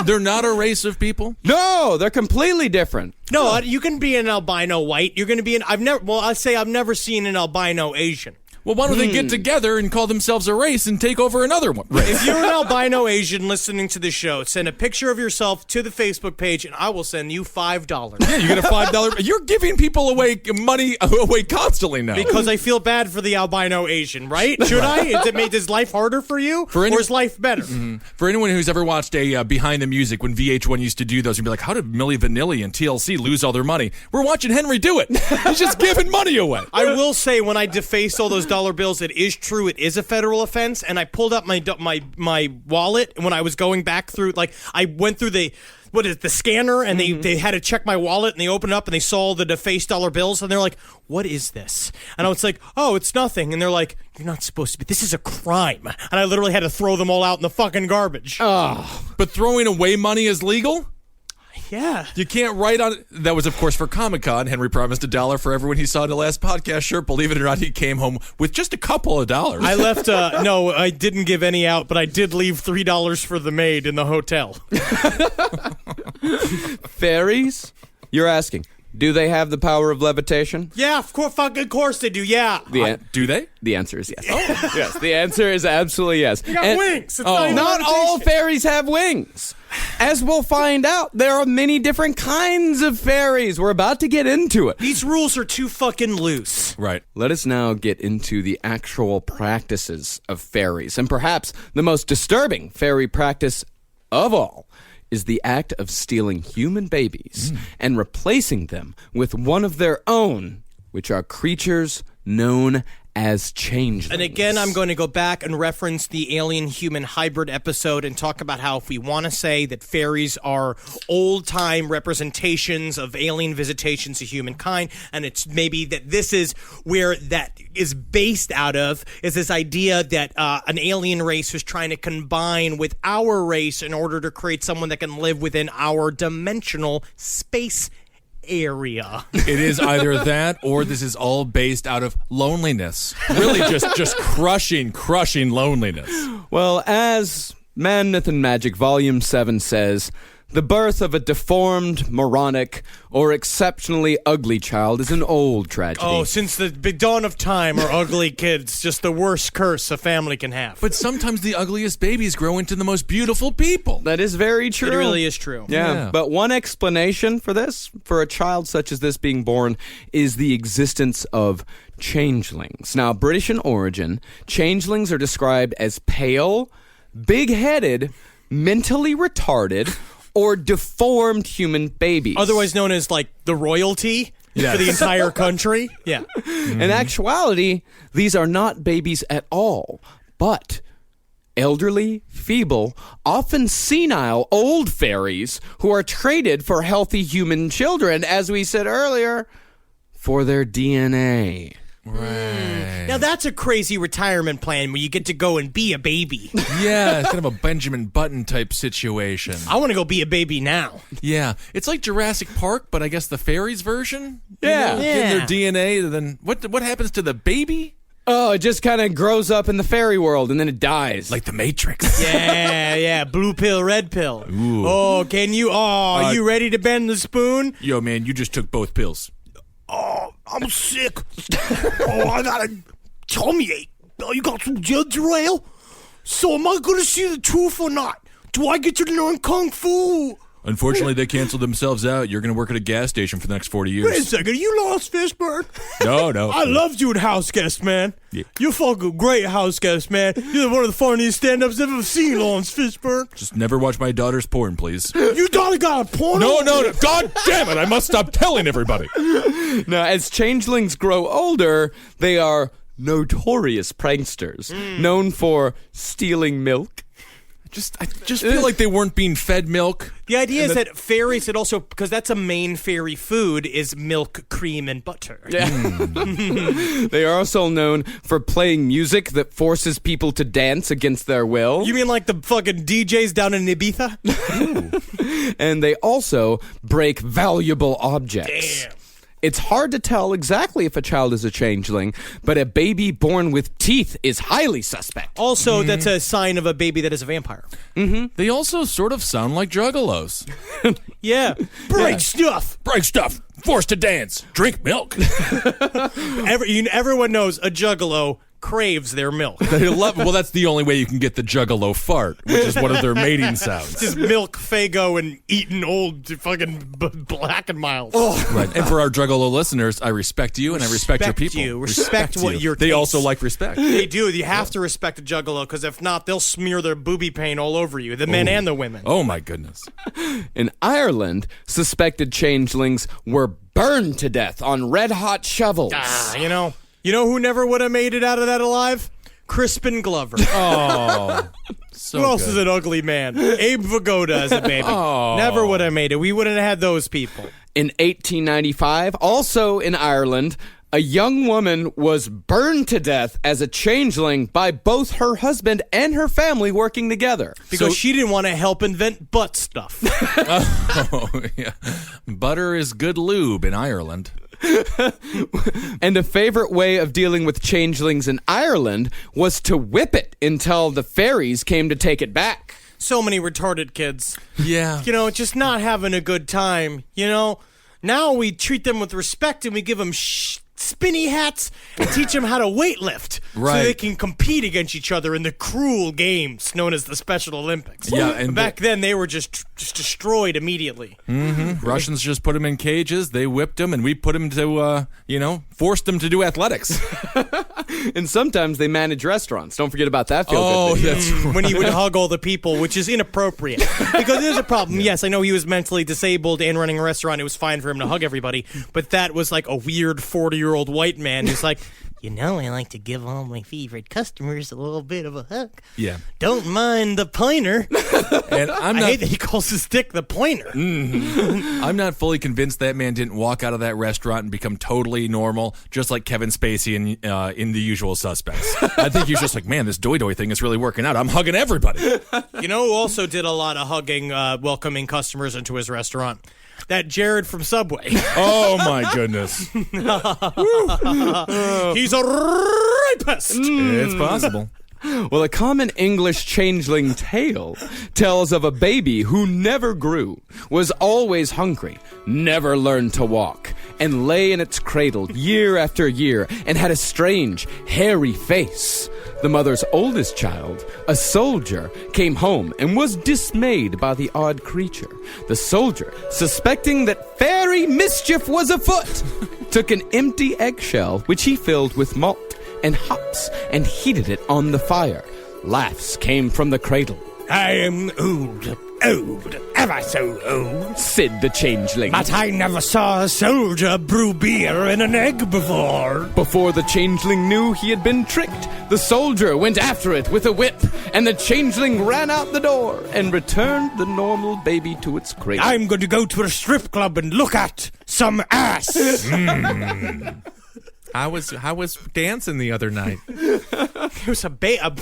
[SPEAKER 5] They're not a race of people?
[SPEAKER 7] No, they're completely different.
[SPEAKER 6] No, you can be an albino white. You're going to be I've never seen an albino Asian.
[SPEAKER 5] Well, why don't they get together and call themselves a race and take over another one? Race?
[SPEAKER 6] If you're an albino Asian listening to the show, send a picture of yourself to the Facebook page, and I will send you $5.
[SPEAKER 5] Yeah, you get a $5. You're giving people money away constantly now.
[SPEAKER 6] Because I feel bad for the albino Asian, right? Should I? Does it make his life harder for you, or is life better?
[SPEAKER 5] Mm-hmm. For anyone who's ever watched a Behind the Music when VH1 used to do those, and be like, how did Milli Vanilli and TLC lose all their money? We're watching Henry do it. He's just giving money away.
[SPEAKER 6] I will say, when I defaced all those dollar bills, it is true. It is a federal offense, and I pulled up my wallet when I was going back through. Like, I went through the scanner, and they had to check my wallet, and they opened up and they saw the defaced dollar bills, and they're like, "What is this?" And I was like, "Oh, it's nothing." And they're like, "You're not supposed to be. This is a crime." And I literally had to throw them all out in the fucking garbage.
[SPEAKER 5] But throwing away money is legal?
[SPEAKER 6] Yeah.
[SPEAKER 5] You can't write on it. That was, of course, for Comic-Con. Henry promised $1 for everyone he saw in the last podcast. Sure, believe it or not, he came home with just a couple of dollars.
[SPEAKER 6] I left, no, I didn't give any out, but I did leave $3 for the maid in the hotel.
[SPEAKER 7] Fairies? You're asking, do they have the power of levitation?
[SPEAKER 6] Yeah, of course they do, yeah.
[SPEAKER 5] Do they?
[SPEAKER 7] The answer is yes. Yes, the answer is absolutely yes.
[SPEAKER 6] You got wings. It's not even
[SPEAKER 7] Not all
[SPEAKER 6] levitation.
[SPEAKER 7] fairies have wings. As we'll find out, there are many different kinds of fairies. We're about to get into it.
[SPEAKER 6] These rules are too fucking loose.
[SPEAKER 5] Right.
[SPEAKER 7] Let us now get into the actual practices of fairies. And perhaps the most disturbing fairy practice of all is the act of stealing human babies and replacing them with one of their own, which are creatures known as changelings.
[SPEAKER 6] And again, I'm going to go back and reference the alien-human hybrid episode and talk about how if we want to say that fairies are old-time representations of alien visitations to humankind, and it's maybe that this is where that is based out of, is this idea that an alien race was trying to combine with our race in order to create someone that can live within our dimensional space area.
[SPEAKER 5] It is either that or this is all based out of loneliness. Really just crushing loneliness.
[SPEAKER 7] Well, as Man, Myth, and Magic Volume 7 says, the birth of a deformed, moronic, or exceptionally ugly child is an old tragedy.
[SPEAKER 6] Oh, since the dawn of time are ugly kids just the worst curse a family can have.
[SPEAKER 5] But sometimes the ugliest babies grow into the most beautiful people.
[SPEAKER 7] That is very true.
[SPEAKER 6] It really is true.
[SPEAKER 7] Yeah, but one explanation for this, for a child such as this being born, is the existence of changelings. Now, British in origin, changelings are described as pale, big-headed, mentally retarded, or deformed human babies.
[SPEAKER 6] Otherwise known as, like, the royalty for the entire country. Yeah.
[SPEAKER 7] In actuality, these are not babies at all, but elderly, feeble, often senile old fairies who are traded for healthy human children, as we said earlier, for their DNA.
[SPEAKER 5] Right.
[SPEAKER 6] Now that's a crazy retirement plan where you get to go and be a baby.
[SPEAKER 5] Yeah, it's kind of a Benjamin Button type situation.
[SPEAKER 6] I want to go be a baby now.
[SPEAKER 5] Yeah, it's like Jurassic Park, but I guess the fairies version.
[SPEAKER 7] Yeah.
[SPEAKER 5] Getting their DNA. Then what happens to the baby?
[SPEAKER 7] Oh, it just kind of grows up in the fairy world and then it dies.
[SPEAKER 5] Like the Matrix.
[SPEAKER 6] Yeah, blue pill, red pill.
[SPEAKER 5] Ooh.
[SPEAKER 6] Oh, are you ready to bend the spoon?
[SPEAKER 5] Yo, man, you just took both pills.
[SPEAKER 4] Oh, I'm sick. Oh, I got a tummy ache. Oh, you got some ginger ale? So am I going to see the truth or not? Do I get to learn Kung Fu?
[SPEAKER 5] Unfortunately, they canceled themselves out. You're going to work at a gas station for the next 40 years.
[SPEAKER 4] Wait a second, you lost Fishburne?
[SPEAKER 5] No.
[SPEAKER 4] I loved you at House Guest, man.
[SPEAKER 5] Yeah.
[SPEAKER 4] You're fucking great, House Guest, man. You're one of the funniest stand-ups I've ever seen, Lawrence Fishburne.
[SPEAKER 5] Just never watch my daughter's porn, please.
[SPEAKER 4] You daughter got a porno?
[SPEAKER 5] No. God damn it. I must stop telling everybody.
[SPEAKER 7] Now, as changelings grow older, they are notorious pranksters, known for stealing milk.
[SPEAKER 5] I just feel like they weren't being fed milk.
[SPEAKER 6] The idea is that fairies, it also, because that's a main fairy food, is milk, cream, and butter.
[SPEAKER 7] Yeah. They are also known for playing music that forces people to dance against their will.
[SPEAKER 6] You mean like the fucking DJs down in Ibiza?
[SPEAKER 7] And they also break valuable objects.
[SPEAKER 6] Damn.
[SPEAKER 7] It's hard to tell exactly if a child is a changeling, but a baby born with teeth is highly suspect.
[SPEAKER 6] Also, that's a sign of a baby that is a vampire.
[SPEAKER 5] They also sort of sound like juggalos.
[SPEAKER 6] Yeah. Break stuff.
[SPEAKER 5] Break stuff. Forced to dance. Drink milk.
[SPEAKER 6] Everyone knows a juggalo craves their milk.
[SPEAKER 5] They love. Well, that's the only way you can get the juggalo fart, which is one of their mating sounds.
[SPEAKER 6] Just milk, Fago, and eating old fucking Black and Miles.
[SPEAKER 5] Right. And for our juggalo listeners, I respect you and I respect your people.
[SPEAKER 6] Respect what your
[SPEAKER 5] They
[SPEAKER 6] taste.
[SPEAKER 5] also like respect.
[SPEAKER 6] They do. You have to respect a juggalo, because if not, they'll smear their booby paint all over you, the men and the women.
[SPEAKER 5] Oh my goodness.
[SPEAKER 7] In Ireland, suspected changelings were burned to death on red-hot shovels.
[SPEAKER 6] You know who never would have made it out of that alive? Crispin Glover.
[SPEAKER 5] Oh. So
[SPEAKER 6] Who else
[SPEAKER 5] good.
[SPEAKER 6] is an ugly man? Abe Vigoda as a baby. Never would have made it. We wouldn't have had those people.
[SPEAKER 7] In 1895, also in Ireland, a young woman was burned to death as a changeling by both her husband and her family working together.
[SPEAKER 6] Because she didn't want to help invent butt stuff.
[SPEAKER 5] Oh, yeah. Butter is good lube in Ireland.
[SPEAKER 7] And a favorite way of dealing with changelings in Ireland was to whip it until the fairies came to take it back.
[SPEAKER 6] So many retarded kids.
[SPEAKER 5] Yeah.
[SPEAKER 6] Just not having a good time. Now we treat them with respect and we give them spinny hats and teach them how to weightlift
[SPEAKER 5] Right.
[SPEAKER 6] so they can compete against each other in the cruel games known as the Special Olympics.
[SPEAKER 5] Yeah, and
[SPEAKER 6] back then they were just destroyed immediately.
[SPEAKER 5] Russians just put them in cages. They whipped them, and we put them to, forced them to do athletics.
[SPEAKER 7] And sometimes they manage restaurants. Don't forget about that.
[SPEAKER 5] Oh, that's
[SPEAKER 6] When he would hug all the people, which is inappropriate. Because there's a problem. Yes, I know he was mentally disabled and running a restaurant. It was fine for him to hug everybody. But that was like a weird 40-year-old white man who's like, I like to give all my favorite customers a little bit of a hug.
[SPEAKER 5] Yeah.
[SPEAKER 6] Don't mind the pointer.
[SPEAKER 5] And
[SPEAKER 6] I hate that he calls his dick the pointer.
[SPEAKER 5] I'm not fully convinced that man didn't walk out of that restaurant and become totally normal, just like Kevin Spacey in The Usual Suspects. I think he's just like, man, this doy thing is really working out. I'm hugging everybody.
[SPEAKER 6] You know who also did a lot of hugging, welcoming customers into his restaurant? That Jared from Subway.
[SPEAKER 5] Oh, my goodness.
[SPEAKER 6] He's a rapist.
[SPEAKER 5] It's possible.
[SPEAKER 7] Well, a common English changeling tale tells of a baby who never grew, was always hungry, never learned to walk, and lay in its cradle year after year and had a strange, hairy face. The mother's oldest child, a soldier, came home and was dismayed by the odd creature. The soldier, suspecting that fairy mischief was afoot, took an empty eggshell which he filled with malt and hops and heated it on the fire. Laughs came from the cradle.
[SPEAKER 6] I am old, ever so old.
[SPEAKER 7] Said the changeling.
[SPEAKER 6] But I never saw a soldier brew beer in an egg before.
[SPEAKER 7] Before the changeling knew he had been tricked, the soldier went after it with a whip, and the changeling ran out the door and returned the normal baby to its cradle.
[SPEAKER 6] I'm going to go to a strip club and look at some ass.
[SPEAKER 5] I was dancing the other night.
[SPEAKER 6] There was a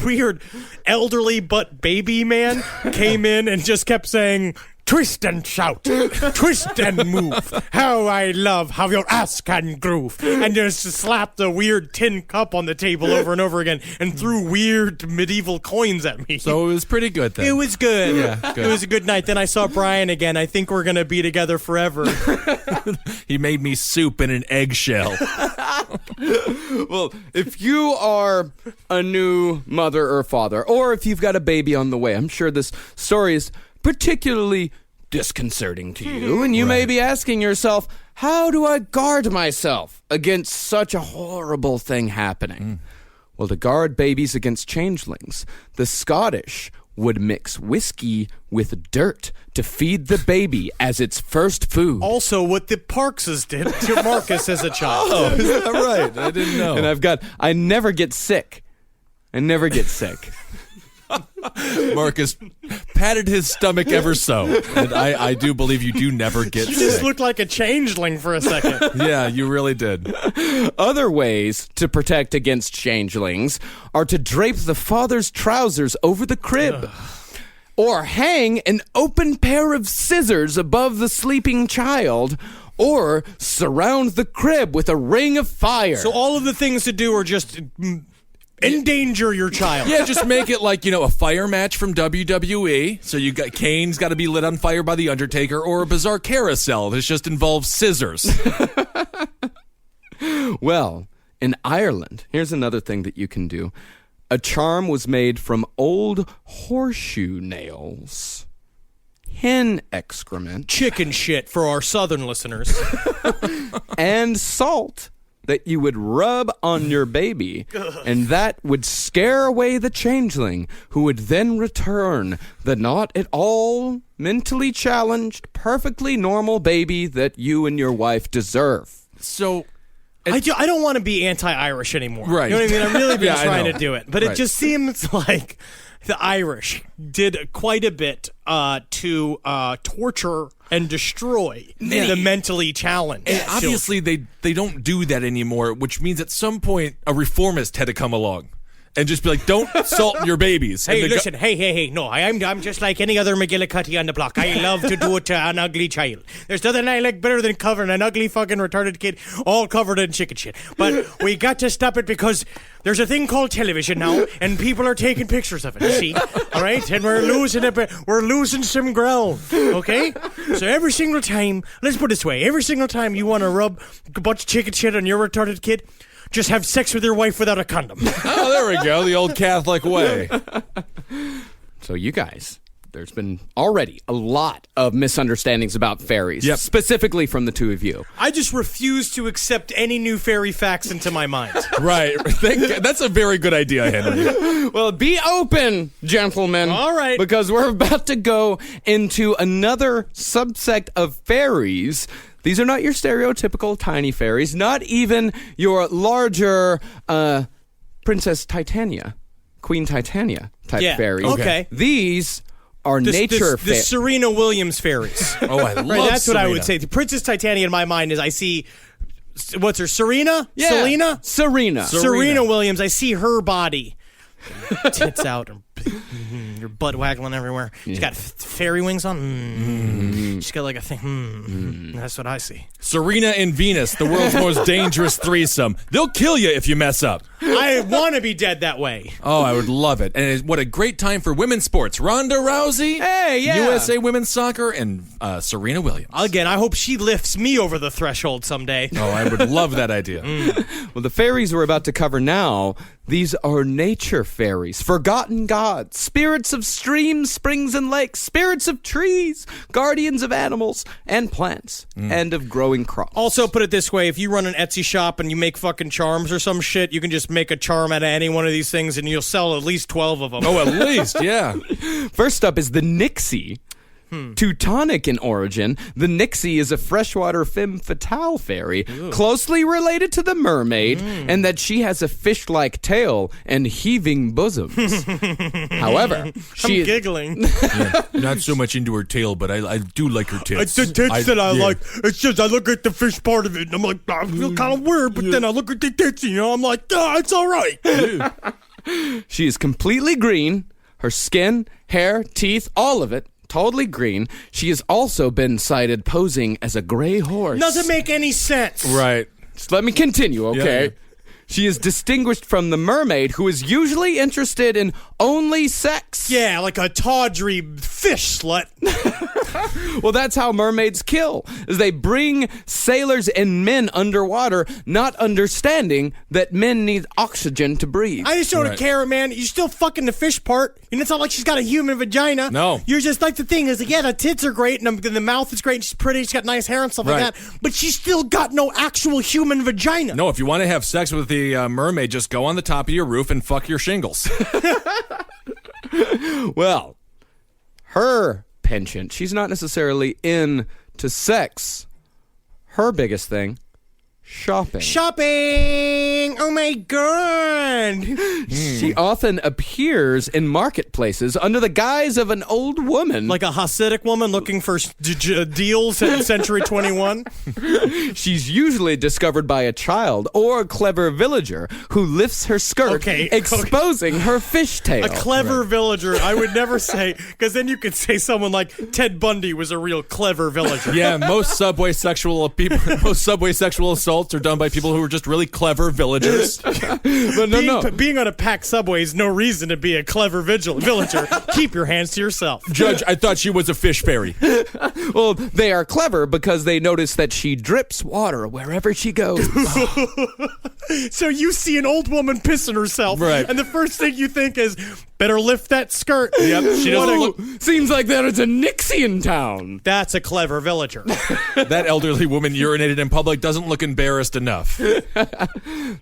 [SPEAKER 6] weird elderly but baby man came in and just kept saying, twist and shout, twist and move. How I love how your ass can groove. And just slapped a weird tin cup on the table over and over again and threw weird medieval coins at me.
[SPEAKER 5] So it was pretty good then.
[SPEAKER 6] It was good.
[SPEAKER 5] Yeah, good.
[SPEAKER 6] It was a good night. Then I saw Brian again. I think we're going to be together forever.
[SPEAKER 5] He made me soup in an eggshell.
[SPEAKER 7] Well, if you are a new mother or father, or if you've got a baby on the way, I'm sure this story is particularly disconcerting to you, and you may be asking yourself, how do I guard myself against such a horrible thing happening? Well, to guard babies against changelings, the Scottish would mix whiskey with dirt to feed the baby as its first food.
[SPEAKER 6] Also, what the Parkses did to Marcus as a child.
[SPEAKER 5] Oh, is that right? I didn't know.
[SPEAKER 7] And I never get sick. I never get sick.
[SPEAKER 5] Marcus patted his stomach ever so. And I do believe you do never get
[SPEAKER 6] You just
[SPEAKER 5] sick.
[SPEAKER 6] looked like a changeling for a second.
[SPEAKER 5] Yeah, you really did.
[SPEAKER 7] Other ways to protect against changelings are to drape the father's trousers over the crib. Or hang an open pair of scissors above the sleeping child, or surround the crib with a ring of fire.
[SPEAKER 6] So all of the things to do are just endanger your child.
[SPEAKER 5] Yeah, just make it like, a fire match from WWE. So you got Kane's got to be lit on fire by The Undertaker, or a bizarre carousel that just involves scissors.
[SPEAKER 7] Well, in Ireland, here's another thing that you can do. A charm was made from old horseshoe nails, hen excrement,
[SPEAKER 6] Chicken shit for our southern listeners.
[SPEAKER 7] and salt that you would rub on your baby, and that would scare away the changeling, who would then return the not at all mentally challenged, perfectly normal baby that you and your wife deserve.
[SPEAKER 5] So...
[SPEAKER 6] I don't want to be anti-Irish anymore.
[SPEAKER 5] Right.
[SPEAKER 6] You know what I mean? I've really been
[SPEAKER 5] Yeah, I
[SPEAKER 6] trying
[SPEAKER 5] know.
[SPEAKER 6] to do it. But
[SPEAKER 5] Right.
[SPEAKER 6] it just seems like the Irish did quite a bit to torture and destroy the mentally challenged.
[SPEAKER 5] And obviously, they don't do that anymore, which means at some point a reformist had to come along and just be like, "Don't salt your babies."
[SPEAKER 6] Hey,
[SPEAKER 5] And the
[SPEAKER 6] listen, hey, no, I'm just like any other McGillicuddy on the block. I love to do it to an ugly child. There's nothing I like better than covering an ugly fucking retarded kid all covered in chicken shit. But we got to stop it because there's a thing called television now, and people are taking pictures of it, see? All right? And we're losing some ground, okay? So every single time, let's put it this way, every single time you want to rub a bunch of chicken shit on your retarded kid, just have sex with your wife without a condom.
[SPEAKER 5] Oh, there we go. The old Catholic way.
[SPEAKER 7] So you guys, there's been already a lot of misunderstandings about fairies,
[SPEAKER 5] Yep.
[SPEAKER 7] specifically from the two of you.
[SPEAKER 6] I just refuse to accept any new fairy facts into my mind.
[SPEAKER 5] Right. That's a very good idea, Henry.
[SPEAKER 7] Well, be open, gentlemen.
[SPEAKER 6] All right.
[SPEAKER 7] Because we're about to go into another subsect of fairies. These are not your stereotypical tiny fairies, not even your larger Princess Titania, Queen Titania type
[SPEAKER 6] Yeah,
[SPEAKER 7] fairies.
[SPEAKER 6] okay.
[SPEAKER 7] These are nature
[SPEAKER 6] the
[SPEAKER 7] fairies.
[SPEAKER 6] Serena Williams fairies.
[SPEAKER 5] Oh, I love
[SPEAKER 6] Right, that's what I
[SPEAKER 5] Serena.
[SPEAKER 6] would say. The Princess Titania in my mind is I see, what's her, Serena?
[SPEAKER 7] Yeah.
[SPEAKER 6] Selena?
[SPEAKER 7] Serena.
[SPEAKER 6] Serena Williams. I see her body. Tits out, your butt waggling everywhere. She's got fairy wings on. She's got like a thing. That's what I see.
[SPEAKER 5] Serena and Venus, the world's most dangerous threesome. They'll kill you if you mess up.
[SPEAKER 6] I want to be dead that way.
[SPEAKER 5] Oh, I would love it. And what a great time for women's sports. Ronda Rousey,
[SPEAKER 7] Hey, yeah.
[SPEAKER 5] USA women's soccer, and Serena Williams.
[SPEAKER 6] Again, I hope she lifts me over the threshold someday.
[SPEAKER 5] Oh, I would love that idea.
[SPEAKER 7] Well, the fairies we're about to cover now, these are nature fairies, forgotten gods, spirits of streams, springs, and lakes, spirits of trees, guardians of animals and plants, and of growing crops.
[SPEAKER 6] Also, put it this way, if you run an Etsy shop and you make fucking charms or some shit, you can just make a charm out of any one of these things and you'll sell at least 12 of them.
[SPEAKER 5] Oh, at least, yeah.
[SPEAKER 7] First up is the Nixie. Teutonic in origin, the Nixie is a freshwater femme fatale fairy, closely related to the mermaid, and that she has a fish-like tail and heaving bosoms. However, she
[SPEAKER 6] I'm giggling.
[SPEAKER 5] Not so much into her tail, but I do like her tits.
[SPEAKER 4] It's the tits that I
[SPEAKER 5] yeah.
[SPEAKER 4] like. It's just I look at the fish part of it and I'm like, I feel kind of weird, but then I look at the tits, I'm like, it's all right.
[SPEAKER 7] She is completely green. Her skin, hair, teeth, all of it, totally green. She has also been sighted posing as a gray horse.
[SPEAKER 6] Doesn't make any sense.
[SPEAKER 5] Right.
[SPEAKER 7] Just let me continue, okay?
[SPEAKER 5] Yeah.
[SPEAKER 7] She is distinguished from the mermaid, who is usually interested in only sex.
[SPEAKER 6] Yeah, like a tawdry fish slut.
[SPEAKER 7] Well, that's how mermaids kill, is they bring sailors and men underwater, not understanding that men need oxygen to breathe.
[SPEAKER 6] I just don't
[SPEAKER 5] Right.
[SPEAKER 6] care, man. You're still fucking the fish part. And it's not like she's got a human vagina.
[SPEAKER 5] No.
[SPEAKER 6] You're just like the thing is, yeah, the tits are great and the mouth is great and she's pretty. She's got nice hair and stuff
[SPEAKER 5] Right.
[SPEAKER 6] like that. But she's still got no actual human vagina.
[SPEAKER 5] No, if you want to have sex with the mermaid, just go on the top of your roof and fuck your shingles.
[SPEAKER 7] Well, her penchant, she's not necessarily into sex. Her biggest thing, shopping.
[SPEAKER 6] Shopping! Oh my god!
[SPEAKER 7] She often appears in marketplaces under the guise of an old woman.
[SPEAKER 6] Like a Hasidic woman looking for deals at Century 21?
[SPEAKER 7] She's usually discovered by a child or a clever villager who lifts her skirt, exposing her fishtail.
[SPEAKER 6] A clever villager, I would never say, because then you could say someone like Ted Bundy was a real clever villager.
[SPEAKER 5] Yeah, most subway sexual assaults are done by people who are just really clever villagers.
[SPEAKER 7] But
[SPEAKER 6] Being on a packed subway is no reason to be a clever villager. Keep your hands to yourself.
[SPEAKER 5] Judge, I thought she was a fish fairy.
[SPEAKER 7] Well, they are clever because they notice that she drips water wherever she goes.
[SPEAKER 6] So you see an old woman pissing herself,
[SPEAKER 5] right?
[SPEAKER 6] And the first thing you think is, better lift that skirt.
[SPEAKER 5] Yep, she doesn't look.
[SPEAKER 7] Seems like there is a Nixie in town.
[SPEAKER 6] That's a clever villager.
[SPEAKER 5] That elderly woman urinated in public doesn't look embarrassed enough.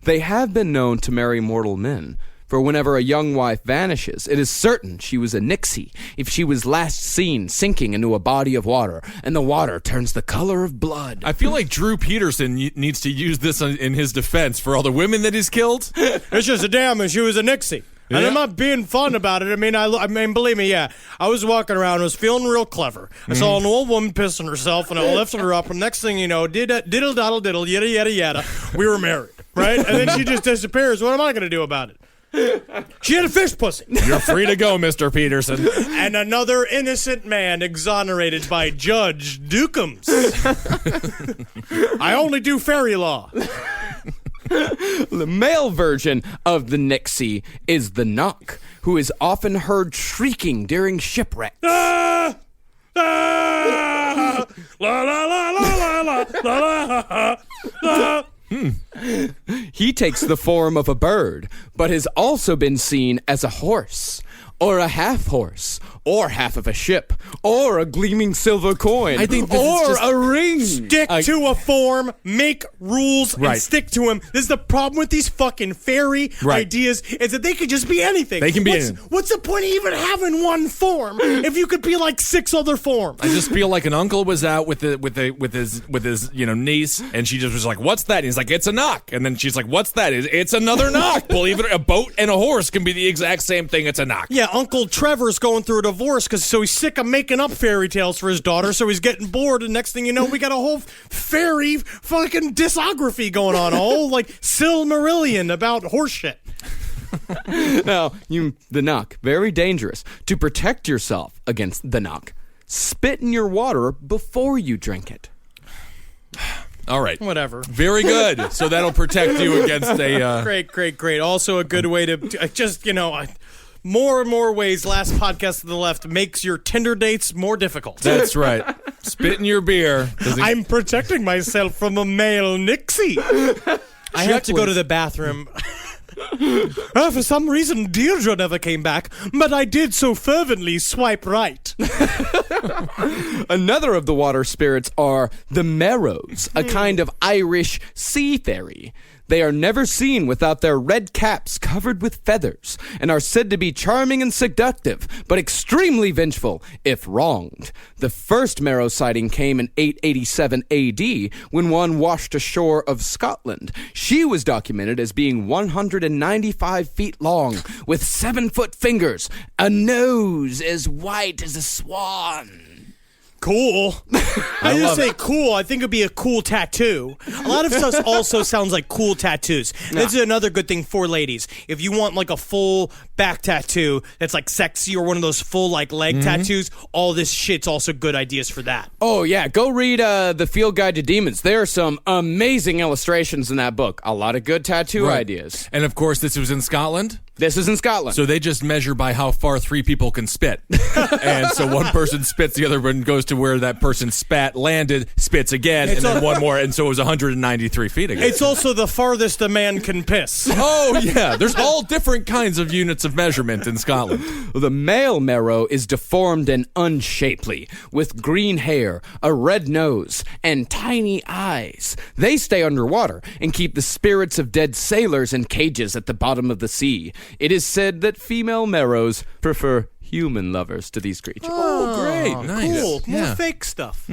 [SPEAKER 7] They have been known to marry mortal men. For whenever a young wife vanishes, it is certain she was a Nixie if she was last seen sinking into a body of water, and the water turns the color of blood.
[SPEAKER 5] I feel like Drew Peterson needs to use this in his defense for all the women that he's killed.
[SPEAKER 6] It's just a damn if she was a Nixie. And I'm not being fun about it. I mean, believe me, yeah. I was walking around, I was feeling real clever. I saw an old woman pissing herself, and I lifted her up, and next thing you know, diddle daddle diddle, yada yada yada, we were married, right? And then she just disappears. What am I going to do about it? She had a fish pussy.
[SPEAKER 5] You're free to go, Mr. Peterson.
[SPEAKER 6] And another innocent man exonerated by Judge Dukums. I only do fairy law.
[SPEAKER 7] The male version of the Nixie is the Knock, who is often heard shrieking during shipwrecks.
[SPEAKER 6] Ah! Ah! La la la la la la la.
[SPEAKER 7] He takes the form of a bird, but has also been seen as a horse, or a half horse, or half of a ship, or a gleaming silver coin,
[SPEAKER 5] I think this is
[SPEAKER 7] or
[SPEAKER 5] just-
[SPEAKER 7] a ring.
[SPEAKER 6] Stick to a form, make rules,
[SPEAKER 5] Right.
[SPEAKER 6] and stick to them. This is the problem with these fucking fairy
[SPEAKER 5] Right.
[SPEAKER 6] ideas, is that they could just be anything.
[SPEAKER 5] They can be anything.
[SPEAKER 6] What's the point of even having one form if you could be like 6 other forms?
[SPEAKER 5] I just feel like an uncle was out with his niece, and she just was like, "What's that?" And he's like, "It's a knock." And then she's like, "What's that?" It's another knock. Believe it, a boat and a horse can be the exact same thing. It's a knock.
[SPEAKER 6] Yeah, Uncle Trevor's going through a divorce so he's sick of making up fairy tales for his daughter, so he's getting bored, and next thing you know, we got a whole fairy fucking discography going on, a whole, like, Silmarillion about horse shit.
[SPEAKER 7] Now, the Knock, very dangerous. To protect yourself against the Knock, spit in your water before you drink it.
[SPEAKER 5] All right.
[SPEAKER 6] Whatever.
[SPEAKER 5] Very good. So that'll protect you against a...
[SPEAKER 6] Great. Also a good way to just, more and more ways Last Podcast to the Left makes your Tinder dates more difficult.
[SPEAKER 5] That's right. Spit in your beer.
[SPEAKER 6] I'm protecting myself from a male Nixie. I have to go to the bathroom. For some reason, Deirdre never came back, but I did so fervently swipe right.
[SPEAKER 7] Another of the water spirits are the Merrows, a kind of Irish sea fairy. They are never seen without their red caps covered with feathers, and are said to be charming and seductive, but extremely vengeful if wronged. The first Merrow sighting came in 887 AD, when one washed ashore of Scotland. She was documented as being 195 feet long, with 7-foot fingers, a nose as white as a swan.
[SPEAKER 6] Cool. I just say cool. I think it'd be a cool tattoo. A lot of stuff also sounds like cool tattoos. This is another good thing for ladies. If you want like a full back tattoo that's like sexy, or one of those full like leg tattoos, all this shit's also good ideas for that.
[SPEAKER 7] Oh, yeah. Go read The Field Guide to Demons. There are some amazing illustrations in that book. A lot of good tattoo ideas.
[SPEAKER 5] And of course, this was in Scotland.
[SPEAKER 7] This is in Scotland.
[SPEAKER 5] So they just measure by how far 3 people can spit. And so one person spits, the other one goes to where that person spat, landed, spits again, and then one more. And so it was 193 feet again.
[SPEAKER 6] It's also the farthest a man can piss.
[SPEAKER 5] Oh, yeah. There's all different kinds of units of measurement in Scotland.
[SPEAKER 7] The male Merrow is deformed and unshapely, with green hair, a red nose, and tiny eyes. They stay underwater and keep the spirits of dead sailors in cages at the bottom of the sea. It is said that female Merrows prefer human lovers to these creatures.
[SPEAKER 5] Oh, great. Nice.
[SPEAKER 6] Cool. More
[SPEAKER 5] Yeah.
[SPEAKER 6] fake stuff.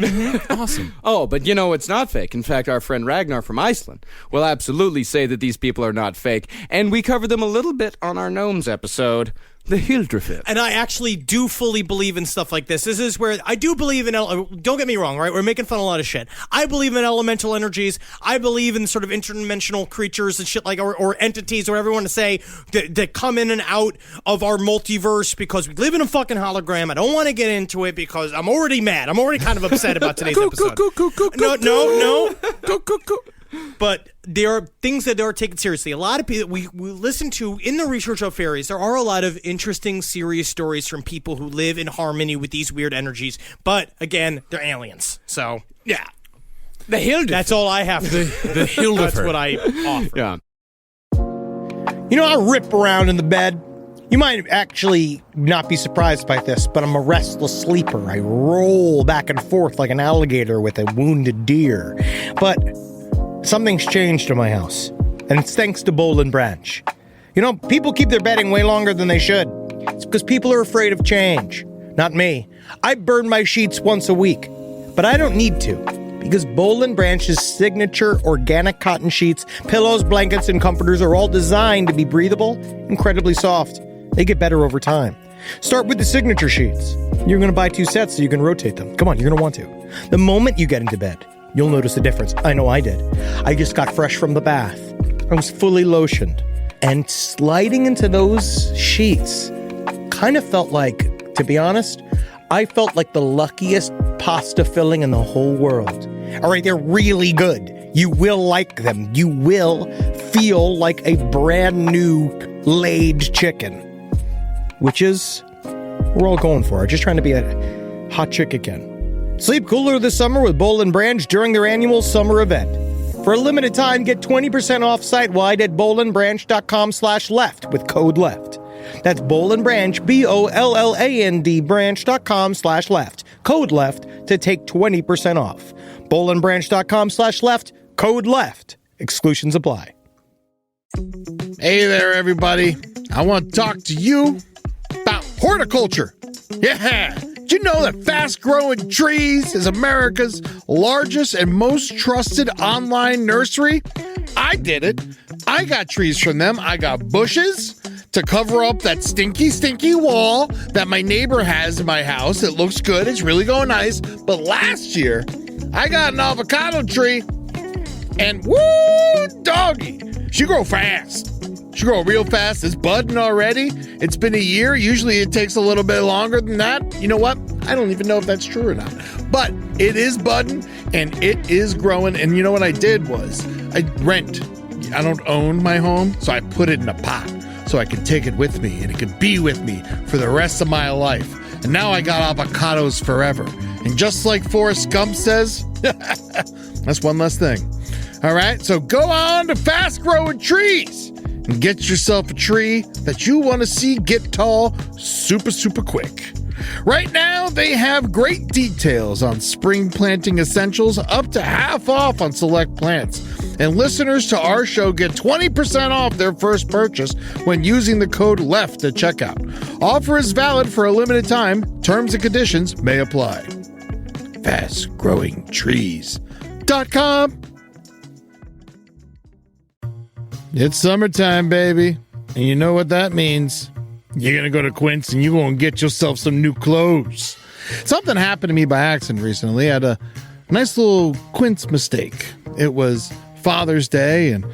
[SPEAKER 5] Awesome.
[SPEAKER 7] Oh, but you know it's not fake. In fact, our friend Ragnar from Iceland will absolutely say that these people are not fake, and we cover them a little bit on our Gnomes episode, the Hildrefith.
[SPEAKER 6] And I actually do fully believe in stuff like this. This is where I do believe in, don't get me wrong, right? We're making fun of a lot of shit. I believe in elemental energies. I believe in sort of interdimensional creatures and shit like, or entities, or whatever you want to say, that come in and out of our multiverse because we live in a fucking hologram. I don't want to get into it because I'm already mad. I'm already kind of upset about today's episode. No. But there are things that are taken seriously. A lot of people we listen to in the research of fairies, there are a lot of interesting, serious stories from people who live in harmony with these weird energies. But again, they're aliens. So, yeah.
[SPEAKER 7] The Hildrefith.
[SPEAKER 6] That's all I have to
[SPEAKER 5] The Hildrefith.
[SPEAKER 6] That's what I offer.
[SPEAKER 7] Yeah.
[SPEAKER 1] You know, I rip around in the bed. You might actually not be surprised by this, but I'm a restless sleeper. I roll back and forth like an alligator with a wounded deer. But something's changed in my house, and it's thanks to Bowl and Branch. You know, people keep their bedding way longer than they should. It's because people are afraid of change. Not me. I burn my sheets once a week, but I don't need to, because Bowl and Branch's signature organic cotton sheets, pillows, blankets, and comforters are all designed to be breathable, incredibly soft. They get better over time. Start with the signature sheets. You're going to buy 2 sets so you can rotate them. Come on, you're going to want to. The moment you get into bed, you'll notice a difference. I know I did. I just got fresh from the bath. I was fully lotioned. And sliding into those sheets kind of felt like, to be honest, I felt like the luckiest pasta filling in the whole world. All right, they're really good. You will like them. You will feel like a brand new laid chicken. Which is, we're all going for it. Just trying to be a hot chick again. Sleep cooler this summer with Bowl and Branch during their annual summer event. For a limited time, get 20% off site-wide at bowlandbranch.com/left with code LEFT. That's Bowl and Branch, BOLLAND branch.com/left. Code LEFT to take 20% off. bowlandbranch.com/left, code LEFT. Exclusions apply.
[SPEAKER 4] Hey there, everybody. I want to talk to you about horticulture. Yeah. Did you know that Fast Growing Trees is America's largest and most trusted online nursery? I did it. I got trees from them. I got bushes to cover up that stinky wall that my neighbor has in my house. It looks good. It's really going nice. But last year, I got an avocado tree, and woo, doggy, she grow fast. She grow real fast. It's budding already. It's been a year. Usually it takes a little bit longer than that. You know what? I don't even know if that's true or not. But it is budding and it is growing. And you know what I did was I rent. I don't own my home, so I put it in a pot so I could take it with me and it could be with me for the rest of my life. And now I got avocados forever. And just like Forrest Gump says, that's one less thing. All right, so go on to Fast Growing Trees and get yourself a tree that you want to see get tall super quick. Right now, they have great details on spring planting essentials, up to half off on select plants. And listeners to our show get 20% off their first purchase when using the code LEFT at checkout. Offer is valid for a limited time. Terms and conditions may apply. FastGrowingTrees.com. It's summertime, baby. And you know what that means. You're going to go to Quince and you're going to get yourself some new clothes. Something happened to me by accident recently. I had a nice little Quince mistake. It was Father's Day and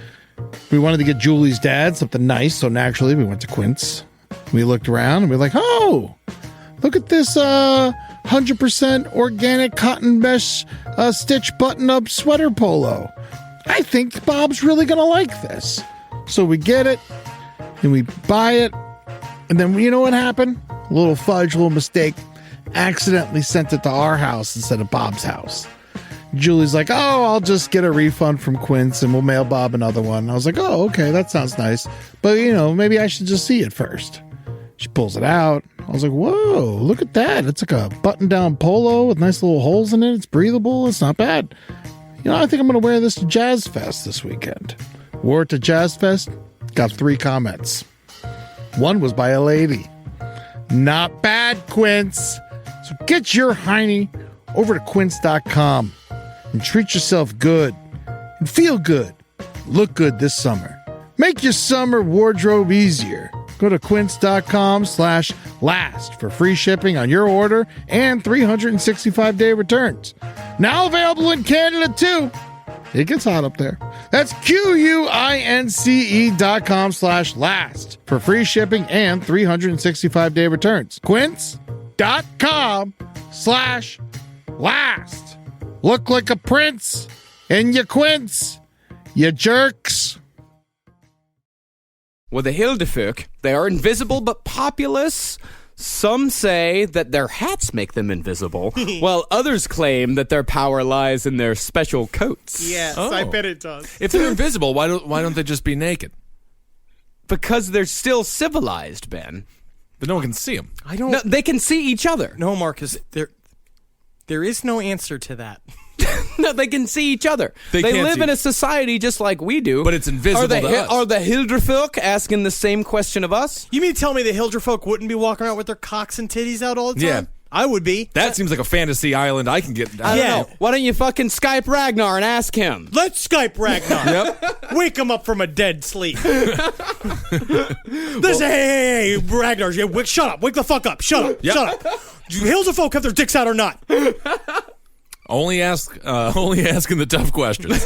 [SPEAKER 4] we wanted to get Julie's dad something nice. So naturally we went to Quince. We looked around and we were like, oh, look at this 100% organic cotton mesh stitch button-up sweater polo. I think Bob's really going to like this. So we get it, and we buy it, and then you know what happened? A little fudge, a little mistake. Accidentally sent it to our house instead of Bob's house. Julie's like, oh, I'll just get a refund from Quince, and we'll mail Bob another one. I was like, oh, okay, that sounds nice. But, you know, maybe I should just see it first. She pulls it out. I was like, whoa, look at that. It's like a button-down polo with nice little holes in it. It's breathable. It's not bad. You know, I think I'm going to wear this to Jazz Fest this weekend. Wore it to Jazz Fest, got 3 comments. One was by a lady. Not bad, Quince. So get your hiney over to quince.com and treat yourself good and feel good. Look good this summer. Make your summer wardrobe easier. Go to quince.com/last for free shipping on your order and 365-day returns. Now available in Canada, too. It gets hot up there. That's QUINCE.com/last for free shipping and 365-day returns. Quince.com/last. Look like a prince and you quince, you jerks.
[SPEAKER 7] Well, the Hildefolk, they are invisible but populous. Some say that their hats make them invisible, while others claim that their power lies in their special coats.
[SPEAKER 6] Yes,
[SPEAKER 5] Oh.
[SPEAKER 6] I bet it does.
[SPEAKER 5] If they're invisible, why don't they just be naked?
[SPEAKER 7] Because they're still civilized, Ben.
[SPEAKER 5] But no one can see them.
[SPEAKER 6] I don't
[SPEAKER 7] No, they can see each other.
[SPEAKER 6] know, Marcus. There is no answer to that.
[SPEAKER 7] No, they can see each other.
[SPEAKER 5] They
[SPEAKER 7] They
[SPEAKER 5] can't
[SPEAKER 7] live
[SPEAKER 5] see-
[SPEAKER 7] in a society just like we do.
[SPEAKER 5] But it's invisible to us.
[SPEAKER 7] Are the Hilderfolk asking the same question of us?
[SPEAKER 6] You mean to tell me the Hilderfolk wouldn't be walking around with their cocks and titties out all the time?
[SPEAKER 5] Yeah.
[SPEAKER 6] I would be.
[SPEAKER 5] That seems like a fantasy island I can get.
[SPEAKER 7] I don't
[SPEAKER 6] Yeah.
[SPEAKER 7] know. Why don't you fucking Skype Ragnar and ask him?
[SPEAKER 6] Let's Skype Ragnar.
[SPEAKER 5] Yep.
[SPEAKER 6] Wake him up from a dead sleep. Listen, hey, Ragnar, shut up. Wake the fuck up. Shut up.
[SPEAKER 5] Yep.
[SPEAKER 6] Shut up. Do Hilderfolk have their dicks out or not?
[SPEAKER 5] Only asking the tough questions.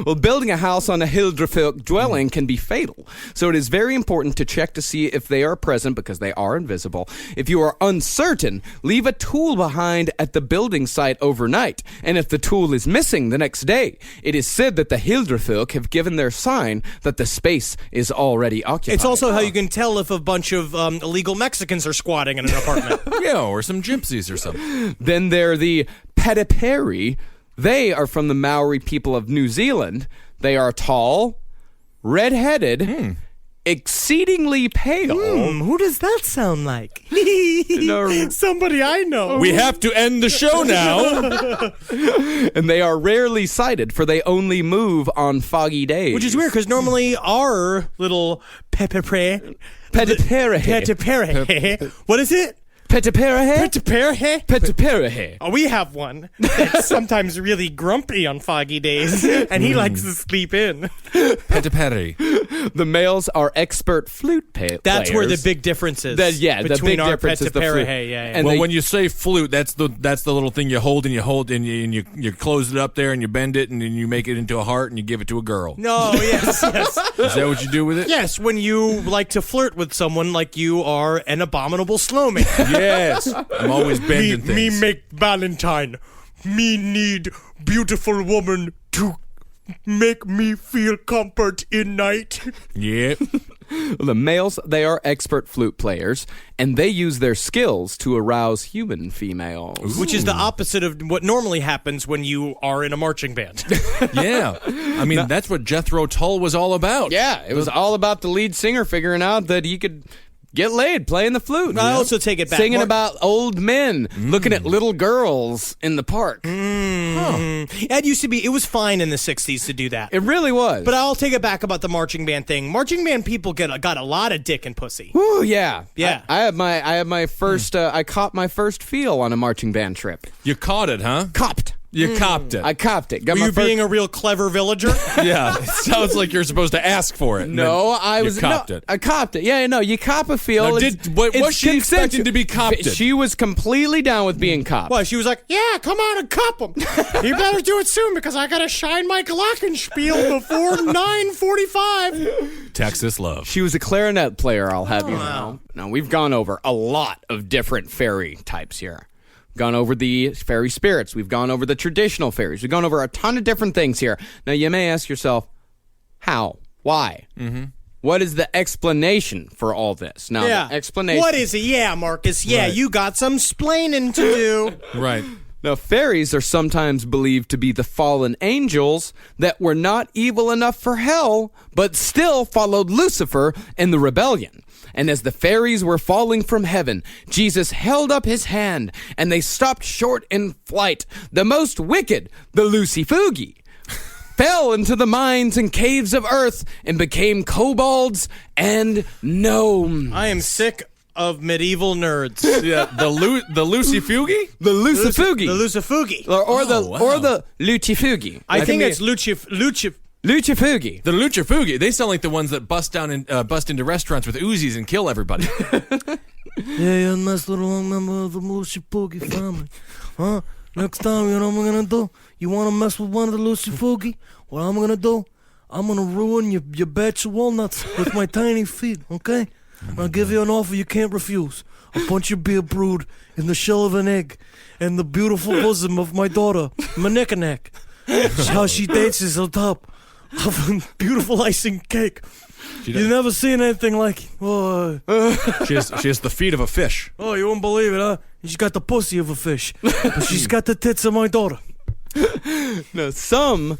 [SPEAKER 7] Well, building a house on a Hilderfolk dwelling can be fatal, so it is very important to check to see if they are present because they are invisible. If you are uncertain, leave a tool behind at the building site overnight, and if the tool is missing the next day, it is said that the Hilderfolk have given their sign that the space is already occupied.
[SPEAKER 6] It's also how you can tell if a bunch of illegal Mexicans are squatting in an apartment.
[SPEAKER 5] Yeah, or some gypsies or something.
[SPEAKER 7] Then there are the Petiperi. They are from the Maori people of New Zealand. They are tall, red-headed, exceedingly pale.
[SPEAKER 6] Who does that sound like?
[SPEAKER 7] No.
[SPEAKER 6] Somebody I know.
[SPEAKER 5] We have to end the show now.
[SPEAKER 7] And they are rarely sighted, for they only move on foggy days.
[SPEAKER 6] Which is weird because normally our little Petipere. What is it?
[SPEAKER 7] Petipere?
[SPEAKER 6] Petipere?
[SPEAKER 7] Petipere.
[SPEAKER 6] Oh, we have one that's sometimes really grumpy on foggy days, and he likes to sleep in.
[SPEAKER 5] Petiperi.
[SPEAKER 7] The males are expert flute players.
[SPEAKER 6] That's where the big difference is.
[SPEAKER 7] The
[SPEAKER 6] between
[SPEAKER 7] big
[SPEAKER 6] our
[SPEAKER 7] difference is the flute.
[SPEAKER 6] Yeah.
[SPEAKER 7] And
[SPEAKER 5] Well,
[SPEAKER 7] they-
[SPEAKER 5] when you say flute, that's the little thing you hold and you close it up there and you bend it and then you make it into a heart and you give it to a girl.
[SPEAKER 6] No, yes.
[SPEAKER 5] Is that what you do with it?
[SPEAKER 6] Yes, when you like to flirt with someone like you are an abominable snowman.
[SPEAKER 5] Yes. I'm always bending things.
[SPEAKER 6] Me make Valentine. Me need beautiful woman to make me feel comfort in night.
[SPEAKER 5] Yep.
[SPEAKER 7] The males, they are expert flute players, and they use their skills to arouse human females.
[SPEAKER 6] Which is the opposite of what normally happens when you are in a marching band.
[SPEAKER 5] Yeah. I mean, that's what Jethro Tull was all about.
[SPEAKER 7] Yeah, it was all about the lead singer figuring out that he could get laid playing the flute.
[SPEAKER 6] I also take it back.
[SPEAKER 7] Singing about old men looking at little girls in the park.
[SPEAKER 6] That used to be, it was fine in the 60s to do that.
[SPEAKER 7] It really was.
[SPEAKER 6] But I'll take it back about the marching band thing. Marching band people got a lot of dick and pussy.
[SPEAKER 7] Ooh, yeah.
[SPEAKER 6] Yeah.
[SPEAKER 7] I had my first I caught my first feel on a marching band trip.
[SPEAKER 5] You caught it, huh?
[SPEAKER 7] Copped.
[SPEAKER 5] You copped it.
[SPEAKER 7] I copped it. Got
[SPEAKER 6] Were
[SPEAKER 7] my
[SPEAKER 6] you
[SPEAKER 7] first-
[SPEAKER 6] being a real clever villager?
[SPEAKER 5] Yeah. It sounds like you're supposed to ask for it. and
[SPEAKER 7] No,
[SPEAKER 5] then
[SPEAKER 7] I
[SPEAKER 5] you
[SPEAKER 7] was
[SPEAKER 5] copped
[SPEAKER 7] no,
[SPEAKER 5] it.
[SPEAKER 7] I copped it. Yeah, no, you cop a feel.
[SPEAKER 5] Now,
[SPEAKER 7] It's-
[SPEAKER 5] was
[SPEAKER 7] it's
[SPEAKER 5] she expecting
[SPEAKER 7] consensual.
[SPEAKER 5] to be copped?
[SPEAKER 7] She was completely down with being copped.
[SPEAKER 6] Well, she was like, yeah, come on and cup them. You better do it soon because I got to shine my glockenspiel before 9:45.
[SPEAKER 5] Texas love.
[SPEAKER 7] She was a clarinet player, I'll have you know. Now, we've gone over a lot of different fairy types here. We've gone over the fairy spirits. We've gone over the traditional fairies. We've gone over a ton of different things here. Now, you may ask yourself, how? Why? Mm-hmm. What is the explanation for all this? Now,
[SPEAKER 6] Yeah.
[SPEAKER 7] the explanation...
[SPEAKER 6] What is it? Yeah, Marcus. Yeah,
[SPEAKER 5] Right.
[SPEAKER 6] you got some splaining to do.
[SPEAKER 5] Right.
[SPEAKER 7] Now, fairies are sometimes believed to be the fallen angels that were not evil enough for hell, but still followed Lucifer in the rebellion. And as the fairies were falling from heaven, Jesus held up his hand, and they stopped short in flight. The most wicked, the Lucifugi, fell into the mines and caves of earth and became kobolds and gnomes.
[SPEAKER 6] I am sick of medieval nerds.
[SPEAKER 5] Yeah, the Lucifugi?
[SPEAKER 7] The Lucifugi.
[SPEAKER 6] The Lucifugi.
[SPEAKER 7] Or the Lucifugi.
[SPEAKER 6] I think it's Lucifugi.
[SPEAKER 7] Lucifugi.
[SPEAKER 5] The Lucifugi. They sound like the ones that bust into restaurants with Uzis and kill everybody.
[SPEAKER 8] Yeah, a nice little member of the Lucifugi family. Huh? Next time, you know what I'm gonna do? You wanna mess with one of the Lucifugi? What I'm gonna do? I'm gonna ruin your batch of walnuts with my tiny feet, okay? I'll give you an offer you can't refuse. I'll punch your beer brood in the shell of an egg and the beautiful bosom of my daughter, Manekanek. How she dances on top of a beautiful icing cake. You've never seen anything like it. Oh,
[SPEAKER 5] She has the feet of a fish.
[SPEAKER 8] oh, you won't believe it, huh? She's got the pussy of a fish, but she's got the tits of my daughter.
[SPEAKER 7] Now, some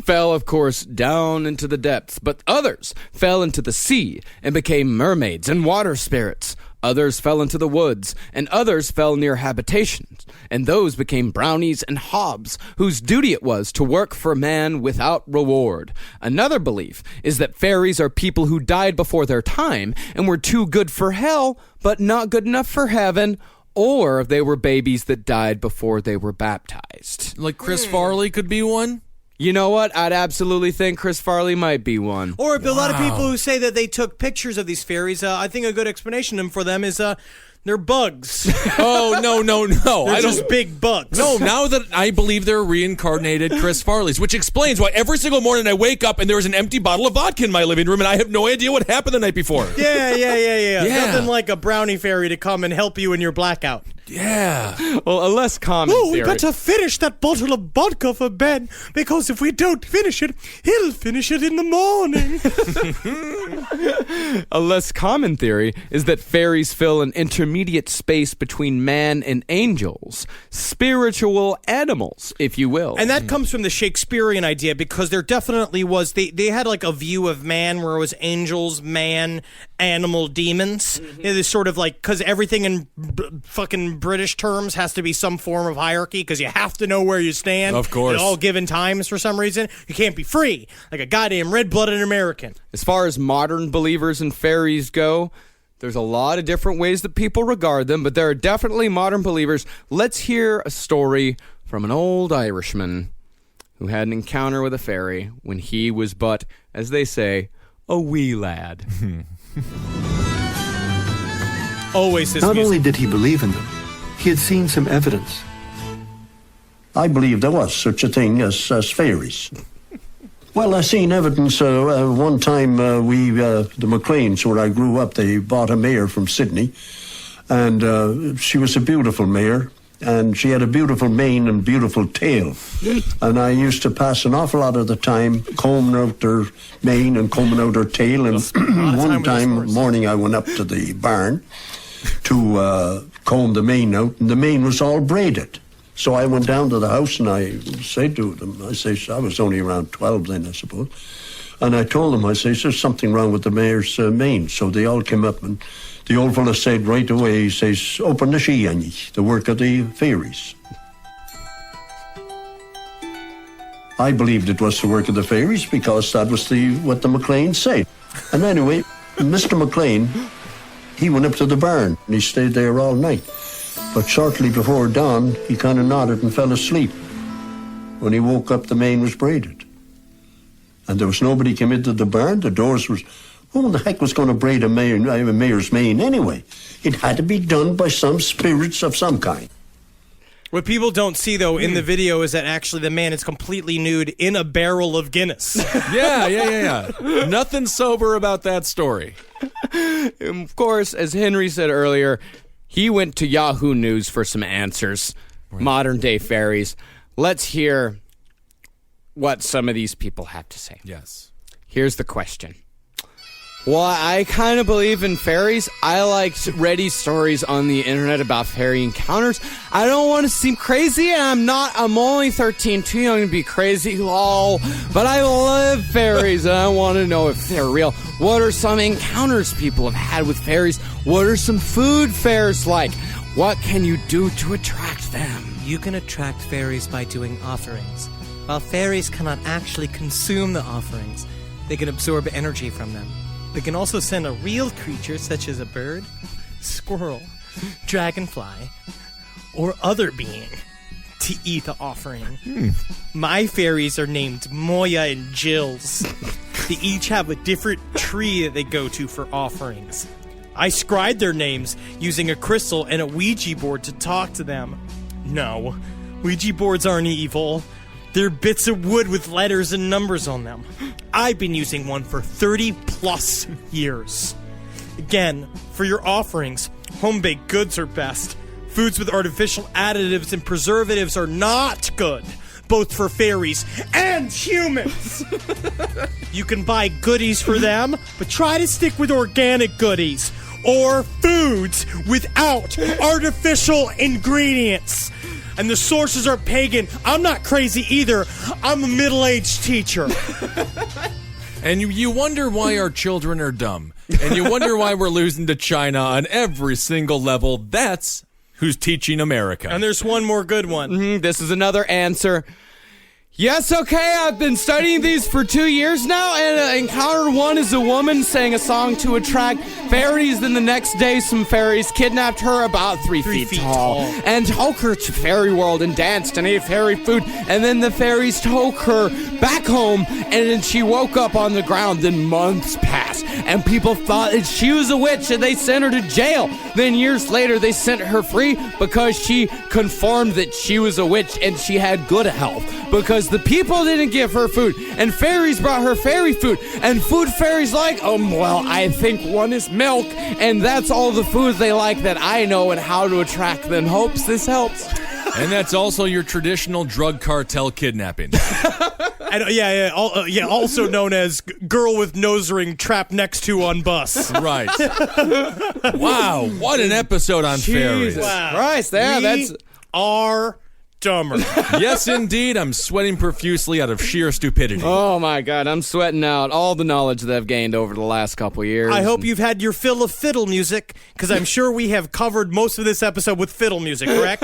[SPEAKER 7] fell, of course, down into the depths, but others fell into the sea and became mermaids and water spirits. Others fell into the woods, and others fell near habitations, and those became brownies and hobs, whose duty it was to work for man without reward. Another belief is that fairies are people who died before their time and were too good for hell, but not good enough for heaven, or they were babies that died before they were baptized.
[SPEAKER 5] Like Chris Farley could be one?
[SPEAKER 7] You know what? I'd absolutely think Chris Farley might be one.
[SPEAKER 6] Or a lot of people who say that they took pictures of these fairies. I think a good explanation for them is they're bugs.
[SPEAKER 5] Oh, no.
[SPEAKER 6] They're just big bugs.
[SPEAKER 5] No, now that I believe they're reincarnated Chris Farleys, which explains why every single morning I wake up and there is an empty bottle of vodka in my living room and I have no idea what happened the night before.
[SPEAKER 6] Yeah. Nothing like a brownie fairy to come and help you in your blackout.
[SPEAKER 5] Yeah.
[SPEAKER 7] Well, a less common
[SPEAKER 6] Oh, we
[SPEAKER 7] theory.
[SPEAKER 6] better finish that bottle of vodka for Ben, because if we don't finish it, he'll finish it in the morning.
[SPEAKER 7] A less common theory is that fairies fill an intermediate space between man and angels, spiritual animals, if you will.
[SPEAKER 6] And that comes from the Shakespearean idea, because there definitely was, they had like a view of man where it was angels, man, animal, demons. It is sort of like, because everything in fucking British terms has to be some form of hierarchy, because you have to know where you stand.
[SPEAKER 5] Of course.
[SPEAKER 6] At all given times for some reason. You can't be free, like a goddamn red-blooded American.
[SPEAKER 7] As far as modern believers in fairies go, there's a lot of different ways that people regard them, but there are definitely modern believers. Let's hear a story from an old Irishman who had an encounter with a fairy when he was but, as they say, a wee lad.
[SPEAKER 6] Always this
[SPEAKER 9] Not
[SPEAKER 6] music.
[SPEAKER 9] only did he believe in them, he had seen some evidence.
[SPEAKER 10] I believe there was such a thing as fairies. Well, I seen evidence. One time, the MacLeods, where I grew up, they bought a mare from Sydney, and she was a beautiful mare, and she had a beautiful mane and beautiful tail. And I used to pass an awful lot of the time combing out her mane and combing out her tail. And one morning, I went up to the barn to comb the mane out, and the mane was all braided. So I went down to the house and I said to them, I was only around 12 then, I suppose, and I told them, I says, there's something wrong with the mare's mane. So they all came up, and the old fella said right away, he says, open the she, Annie, the work of the fairies. I believed it was the work of the fairies because that was what the MacLeods said. And anyway, Mr. MacLeod, he went up to the barn and he stayed there all night. But shortly before dawn, he kind of nodded and fell asleep. When he woke up, the mane was braided. And there was nobody came into the barn. The doors was... Who the heck was going to braid a mare's mane anyway? It had to be done by some spirits of some kind.
[SPEAKER 6] What people don't see, though, in the video is that actually the man is completely nude in a barrel of Guinness.
[SPEAKER 5] Yeah. Nothing sober about that story.
[SPEAKER 7] Of course, as Henry said earlier, he went to Yahoo News for some answers. Right. Modern day fairies. Let's hear what some of these people have to say.
[SPEAKER 5] Yes.
[SPEAKER 7] Here's the question. Well, I kind of believe in fairies. I like ready stories on the internet about fairy encounters. I don't want to seem crazy, and I'm only 13, too young to be crazy, lol. But I love fairies, and I want to know if they're real. What are some encounters people have had with fairies? What are some food fairs like? What can you do to attract them?
[SPEAKER 6] You can attract fairies by doing offerings. While fairies cannot actually consume the offerings, they can absorb energy from them. They can also send a real creature, such as a bird, squirrel, dragonfly, or other being to eat the offering. My fairies are named Moya and Jills. They each have a different tree that they go to for offerings. I scribed their names using a crystal and a Ouija board to talk to them. No, Ouija boards aren't evil. They're bits of wood with letters and numbers on them. I've been using one for 30 plus years. Again, for your offerings, home-baked goods are best. Foods with artificial additives and preservatives are not good, both for fairies and humans. You can buy goodies for them, but try to stick with organic goodies or foods without artificial ingredients. And the sources are pagan. I'm not crazy either. I'm a middle-aged teacher.
[SPEAKER 5] And you wonder why our children are dumb. And you wonder why we're losing to China on every single level. That's who's teaching America.
[SPEAKER 6] And there's one more good one.
[SPEAKER 7] This is another answer. Yes, okay, I've been studying these for 2 years now, and encounter one is a woman sang a song to attract fairies. Then the next day, some fairies kidnapped her about 3 feet tall and took her to fairy world and danced and ate fairy food. And then the fairies took her back home, and then she woke up on the ground. Then months passed, and people thought that she was a witch, and they sent her to jail. Then years later, they sent her free because she confirmed that she was a witch and she had good health. Because the people didn't give her food, and fairies brought her fairy food, and food fairies like, well, I think one is milk, and that's all the foods they like that I know and how to attract them. Hopes this helps.
[SPEAKER 5] And that's also your traditional drug cartel kidnapping.
[SPEAKER 6] And, also known as girl with nose ring trapped next to on bus.
[SPEAKER 5] Right. Wow, what an episode on fairies.
[SPEAKER 6] Wow.
[SPEAKER 7] Christ, that's
[SPEAKER 6] are dumber.
[SPEAKER 5] Yes, indeed. I'm sweating profusely out of sheer stupidity.
[SPEAKER 7] Oh my God, I'm sweating out all the knowledge that I've gained over the last couple years.
[SPEAKER 6] I hope you've had your fill of fiddle music, because I'm sure we have covered most of this episode with fiddle music, correct?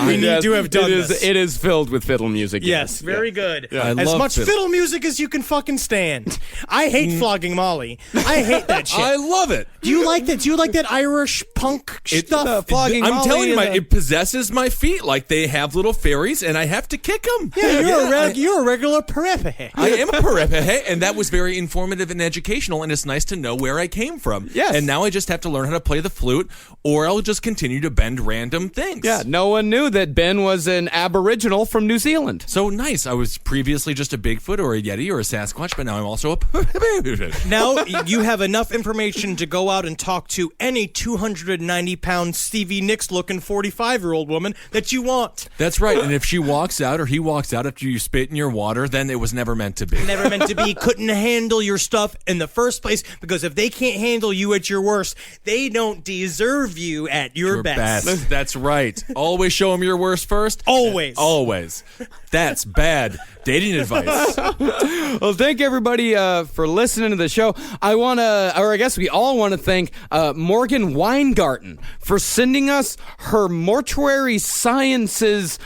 [SPEAKER 6] We need to have done this.
[SPEAKER 7] It is filled with fiddle music.
[SPEAKER 6] Yes, very good.
[SPEAKER 5] Yeah,
[SPEAKER 6] as much fiddle music as you can fucking stand. I hate flogging Molly. I hate that shit.
[SPEAKER 5] I love it.
[SPEAKER 6] Do you like that? Do you like that Irish punk stuff?
[SPEAKER 7] Flogging
[SPEAKER 5] I'm
[SPEAKER 7] Molly
[SPEAKER 5] telling you, it possesses my feet like they have little fairies, and I have to kick them.
[SPEAKER 6] Yeah, you're a regular perepe.
[SPEAKER 5] I am a perepe, and that was very informative and educational, and it's nice to know where I came from.
[SPEAKER 7] Yes.
[SPEAKER 5] And now I just have to learn how to play the flute, or I'll just continue to bend random things.
[SPEAKER 7] Yeah, no one knew that Ben was an Aboriginal from New Zealand.
[SPEAKER 5] So nice. I was previously just a Bigfoot or a Yeti or a Sasquatch, but now I'm also a
[SPEAKER 6] Now you have enough information to go out and talk to any 290-pound Stevie Nicks-looking 45-year-old woman that you want.
[SPEAKER 5] That's right. And if she walks out or he walks out after you spit in your water, then it was never meant to be.
[SPEAKER 6] Never meant to be. Couldn't handle your stuff in the first place, because if they can't handle you at your worst, they don't deserve you at your best.
[SPEAKER 5] That's right. Always show them your worst first.
[SPEAKER 6] Always.
[SPEAKER 5] Always. That's bad dating advice.
[SPEAKER 7] Well, thank everybody for listening to the show. I guess we all want to thank Morgan Weingarten for sending us her mortuary sciences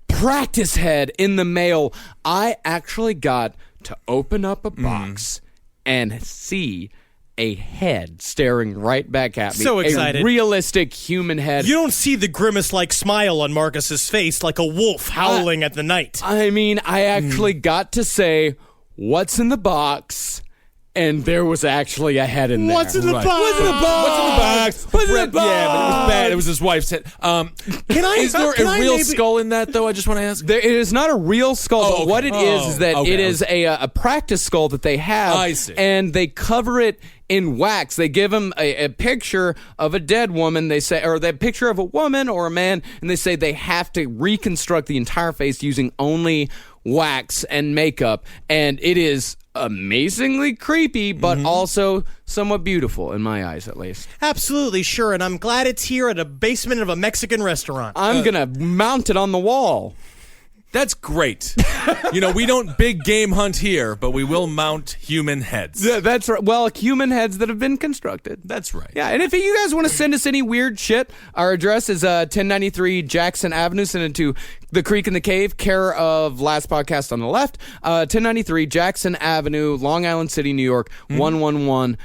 [SPEAKER 7] practice head in the mail. I actually got to open up a box and see a head staring right back at me.
[SPEAKER 6] So excited.
[SPEAKER 7] A realistic human head.
[SPEAKER 6] You don't see the grimace-like smile on Marcus's face like a wolf howling at the night.
[SPEAKER 7] I mean, I actually got to say, what's in the box? And there was actually a head in there.
[SPEAKER 6] What's in the box?
[SPEAKER 7] What's in the box? What's in the box?
[SPEAKER 5] Yeah, but it was bad. It was his wife's head. Is there a real skull in that, though? I just want to ask.
[SPEAKER 7] It is not a real skull, but what it is that it is a practice skull that they have.
[SPEAKER 5] I see.
[SPEAKER 7] And they cover it in wax. They give him a picture of a dead woman, they say, or the picture of a woman or a man, and they say they have to reconstruct the entire face using only wax and makeup, and it is amazingly creepy, but also somewhat beautiful in my eyes, at least.
[SPEAKER 6] Absolutely, sure, and I'm glad it's here at a basement of a Mexican restaurant.
[SPEAKER 7] I'm gonna mount it on the wall.
[SPEAKER 5] That's great. We don't big game hunt here, but we will mount human heads.
[SPEAKER 7] Yeah, that's right. Well, human heads that have been constructed.
[SPEAKER 5] That's right.
[SPEAKER 7] Yeah, and if you guys want to send us any weird shit, our address is 1093 Jackson Avenue. Send it to The Creek in the Cave, care of Last Podcast on the Left, 1093 Jackson Avenue, Long Island City, New York, 11101.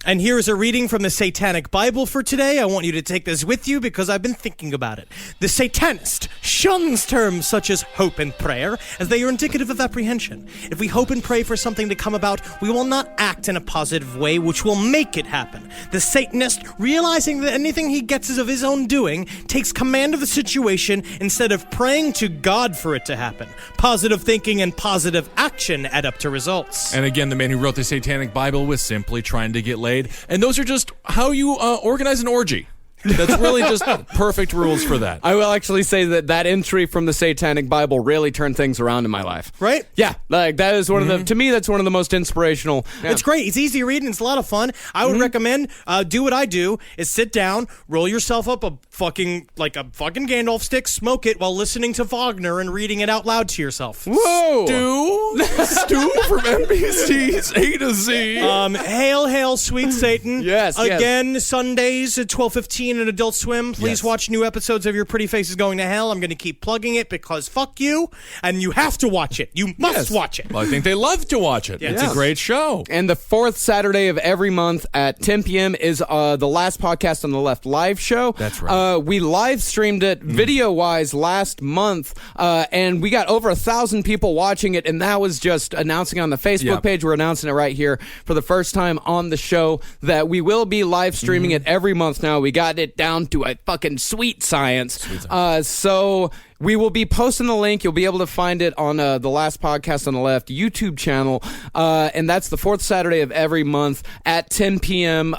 [SPEAKER 6] And here is a reading from the Satanic Bible for today. I want you to take this with you because I've been thinking about it. The Satanist shuns terms such as hope and prayer as they are indicative of apprehension. If we hope and pray for something to come about, we will not act in a positive way which will make it happen. The Satanist, realizing that anything he gets is of his own doing, takes command of the situation instead of praying to God for it to happen. Positive thinking and positive action add up to results.
[SPEAKER 5] And again, the man who wrote the Satanic Bible was simply trying to get laid. And those are just how you organize an orgy. That's really just perfect rules for that.
[SPEAKER 7] I will actually say that entry from the Satanic Bible really turned things around in my life.
[SPEAKER 6] Right?
[SPEAKER 7] Yeah, like that is one of the, to me, that's one of the most inspirational. Yeah.
[SPEAKER 6] It's great. It's easy to read and it's a lot of fun. I would recommend, do what I do, is sit down, roll yourself up a fucking Gandalf stick, smoke it while listening to Wagner and reading it out loud to yourself.
[SPEAKER 7] Whoa!
[SPEAKER 5] Stu from NBC's A to Z.
[SPEAKER 6] Hail, hail, sweet Satan.
[SPEAKER 7] Yes.
[SPEAKER 6] Again, Sundays at 12:15 at Adult Swim. Please watch new episodes of Your Pretty Faces Going to Hell. I'm going to keep plugging it because fuck you, and you have to watch it. You must watch it.
[SPEAKER 5] Well, I think they love to watch it. It's a great show.
[SPEAKER 7] And the fourth Saturday of every month at 10 p.m. is the Last Podcast on the Left live show.
[SPEAKER 5] That's right.
[SPEAKER 7] We live streamed it video-wise last month, and we got over 1,000 people watching it, and that was just announcing on the Facebook page. We're announcing it right here for the first time on the show that we will be live streaming it every month now. We got it down to a fucking sweet science. So we will be posting the link. You'll be able to find it on the Last Podcast on the Left YouTube channel. And that's the fourth Saturday of every month at 10 p.m.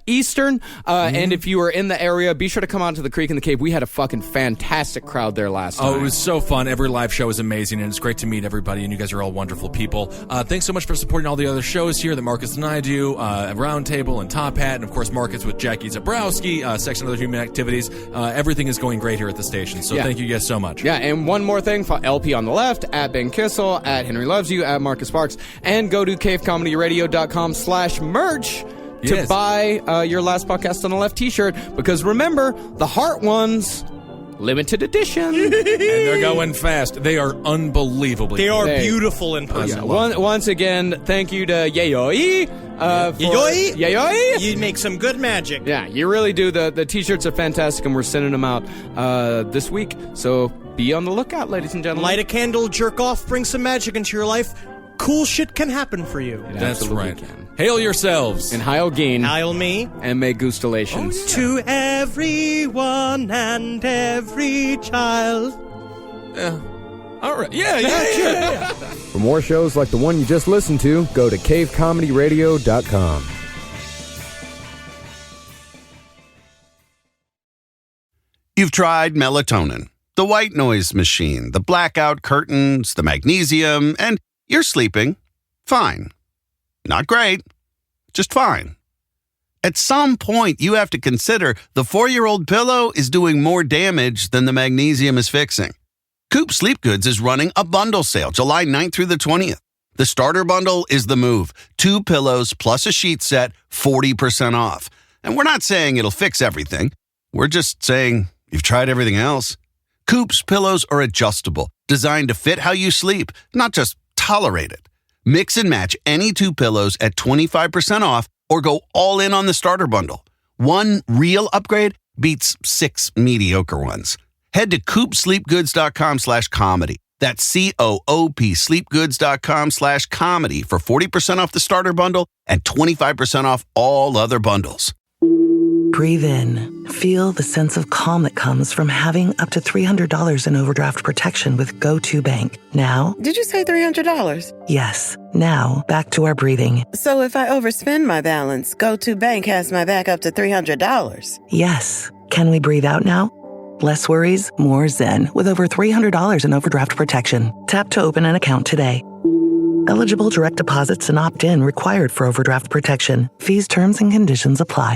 [SPEAKER 7] Eastern. And if you are in the area, be sure to come out to the Creek in the Cave. We had a fucking fantastic crowd there last time.
[SPEAKER 5] Oh, it was so fun. Every live show is amazing, and it's great to meet everybody, and you guys are all wonderful people. Thanks so much for supporting all the other shows here that Marcus and I do, Roundtable and Top Hat, and of course Marcus with Jackie Zabrowski, Sex and Other Human Activities. Everything is going great here at the station, so thank you guys so much.
[SPEAKER 7] Yeah, and one more thing, for LP on the Left, at Ben Kissel, at Henry Loves You, at Marcus Sparks, and go to cavecomedyradio.com/merch to buy your Last Podcast on the Left t-shirt, because remember, the Heart ones, limited edition.
[SPEAKER 5] And they're going fast. They are unbelievably
[SPEAKER 6] They are beautiful in person.
[SPEAKER 7] Once again, thank you to Yayoi.
[SPEAKER 6] Yayoi? You make some good magic.
[SPEAKER 7] Yeah, you really do. The t-shirts are fantastic, and we're sending them out this week. So be on the lookout, ladies and gentlemen.
[SPEAKER 6] Light a candle, jerk off, bring some magic into your life. Cool shit can happen for you.
[SPEAKER 5] That's right. Hail yourselves.
[SPEAKER 7] And Heil Geen.
[SPEAKER 6] Heil me.
[SPEAKER 7] And may Gustulations.
[SPEAKER 6] To everyone and every child.
[SPEAKER 5] All right. Yeah.
[SPEAKER 11] For more shows like the one you just listened to, go to cavecomedyradio.com.
[SPEAKER 12] You've tried melatonin, the white noise machine, the blackout curtains, the magnesium, and you're sleeping fine. Not great, just fine. At some point, you have to consider the 4-year-old pillow is doing more damage than the magnesium is fixing. Coop Sleep Goods is running a bundle sale July 9th through the 20th. The starter bundle is the move. 2 pillows plus a sheet set, 40% off. And we're not saying it'll fix everything. We're just saying you've tried everything else. Coop's pillows are adjustable, designed to fit how you sleep, not just tolerate it. Mix and match any 2 pillows at 25% off or go all in on the starter bundle. One real upgrade beats 6 mediocre ones. Head to coopsleepgoods.com/comedy. That's COOP sleepgoods.com/comedy for 40% off the starter bundle and 25% off all other bundles.
[SPEAKER 13] Breathe in. Feel the sense of calm that comes from having up to $300 in overdraft protection with GoToBank. Now,
[SPEAKER 14] did you say $300?
[SPEAKER 13] Yes. Now, back to our breathing.
[SPEAKER 14] So if I overspend my balance, GoToBank has my back up to $300?
[SPEAKER 13] Yes. Can we breathe out now? Less worries, more zen, with over $300 in overdraft protection. Tap to open an account today. Eligible direct deposits and opt-in required for overdraft protection. Fees, terms, and conditions apply.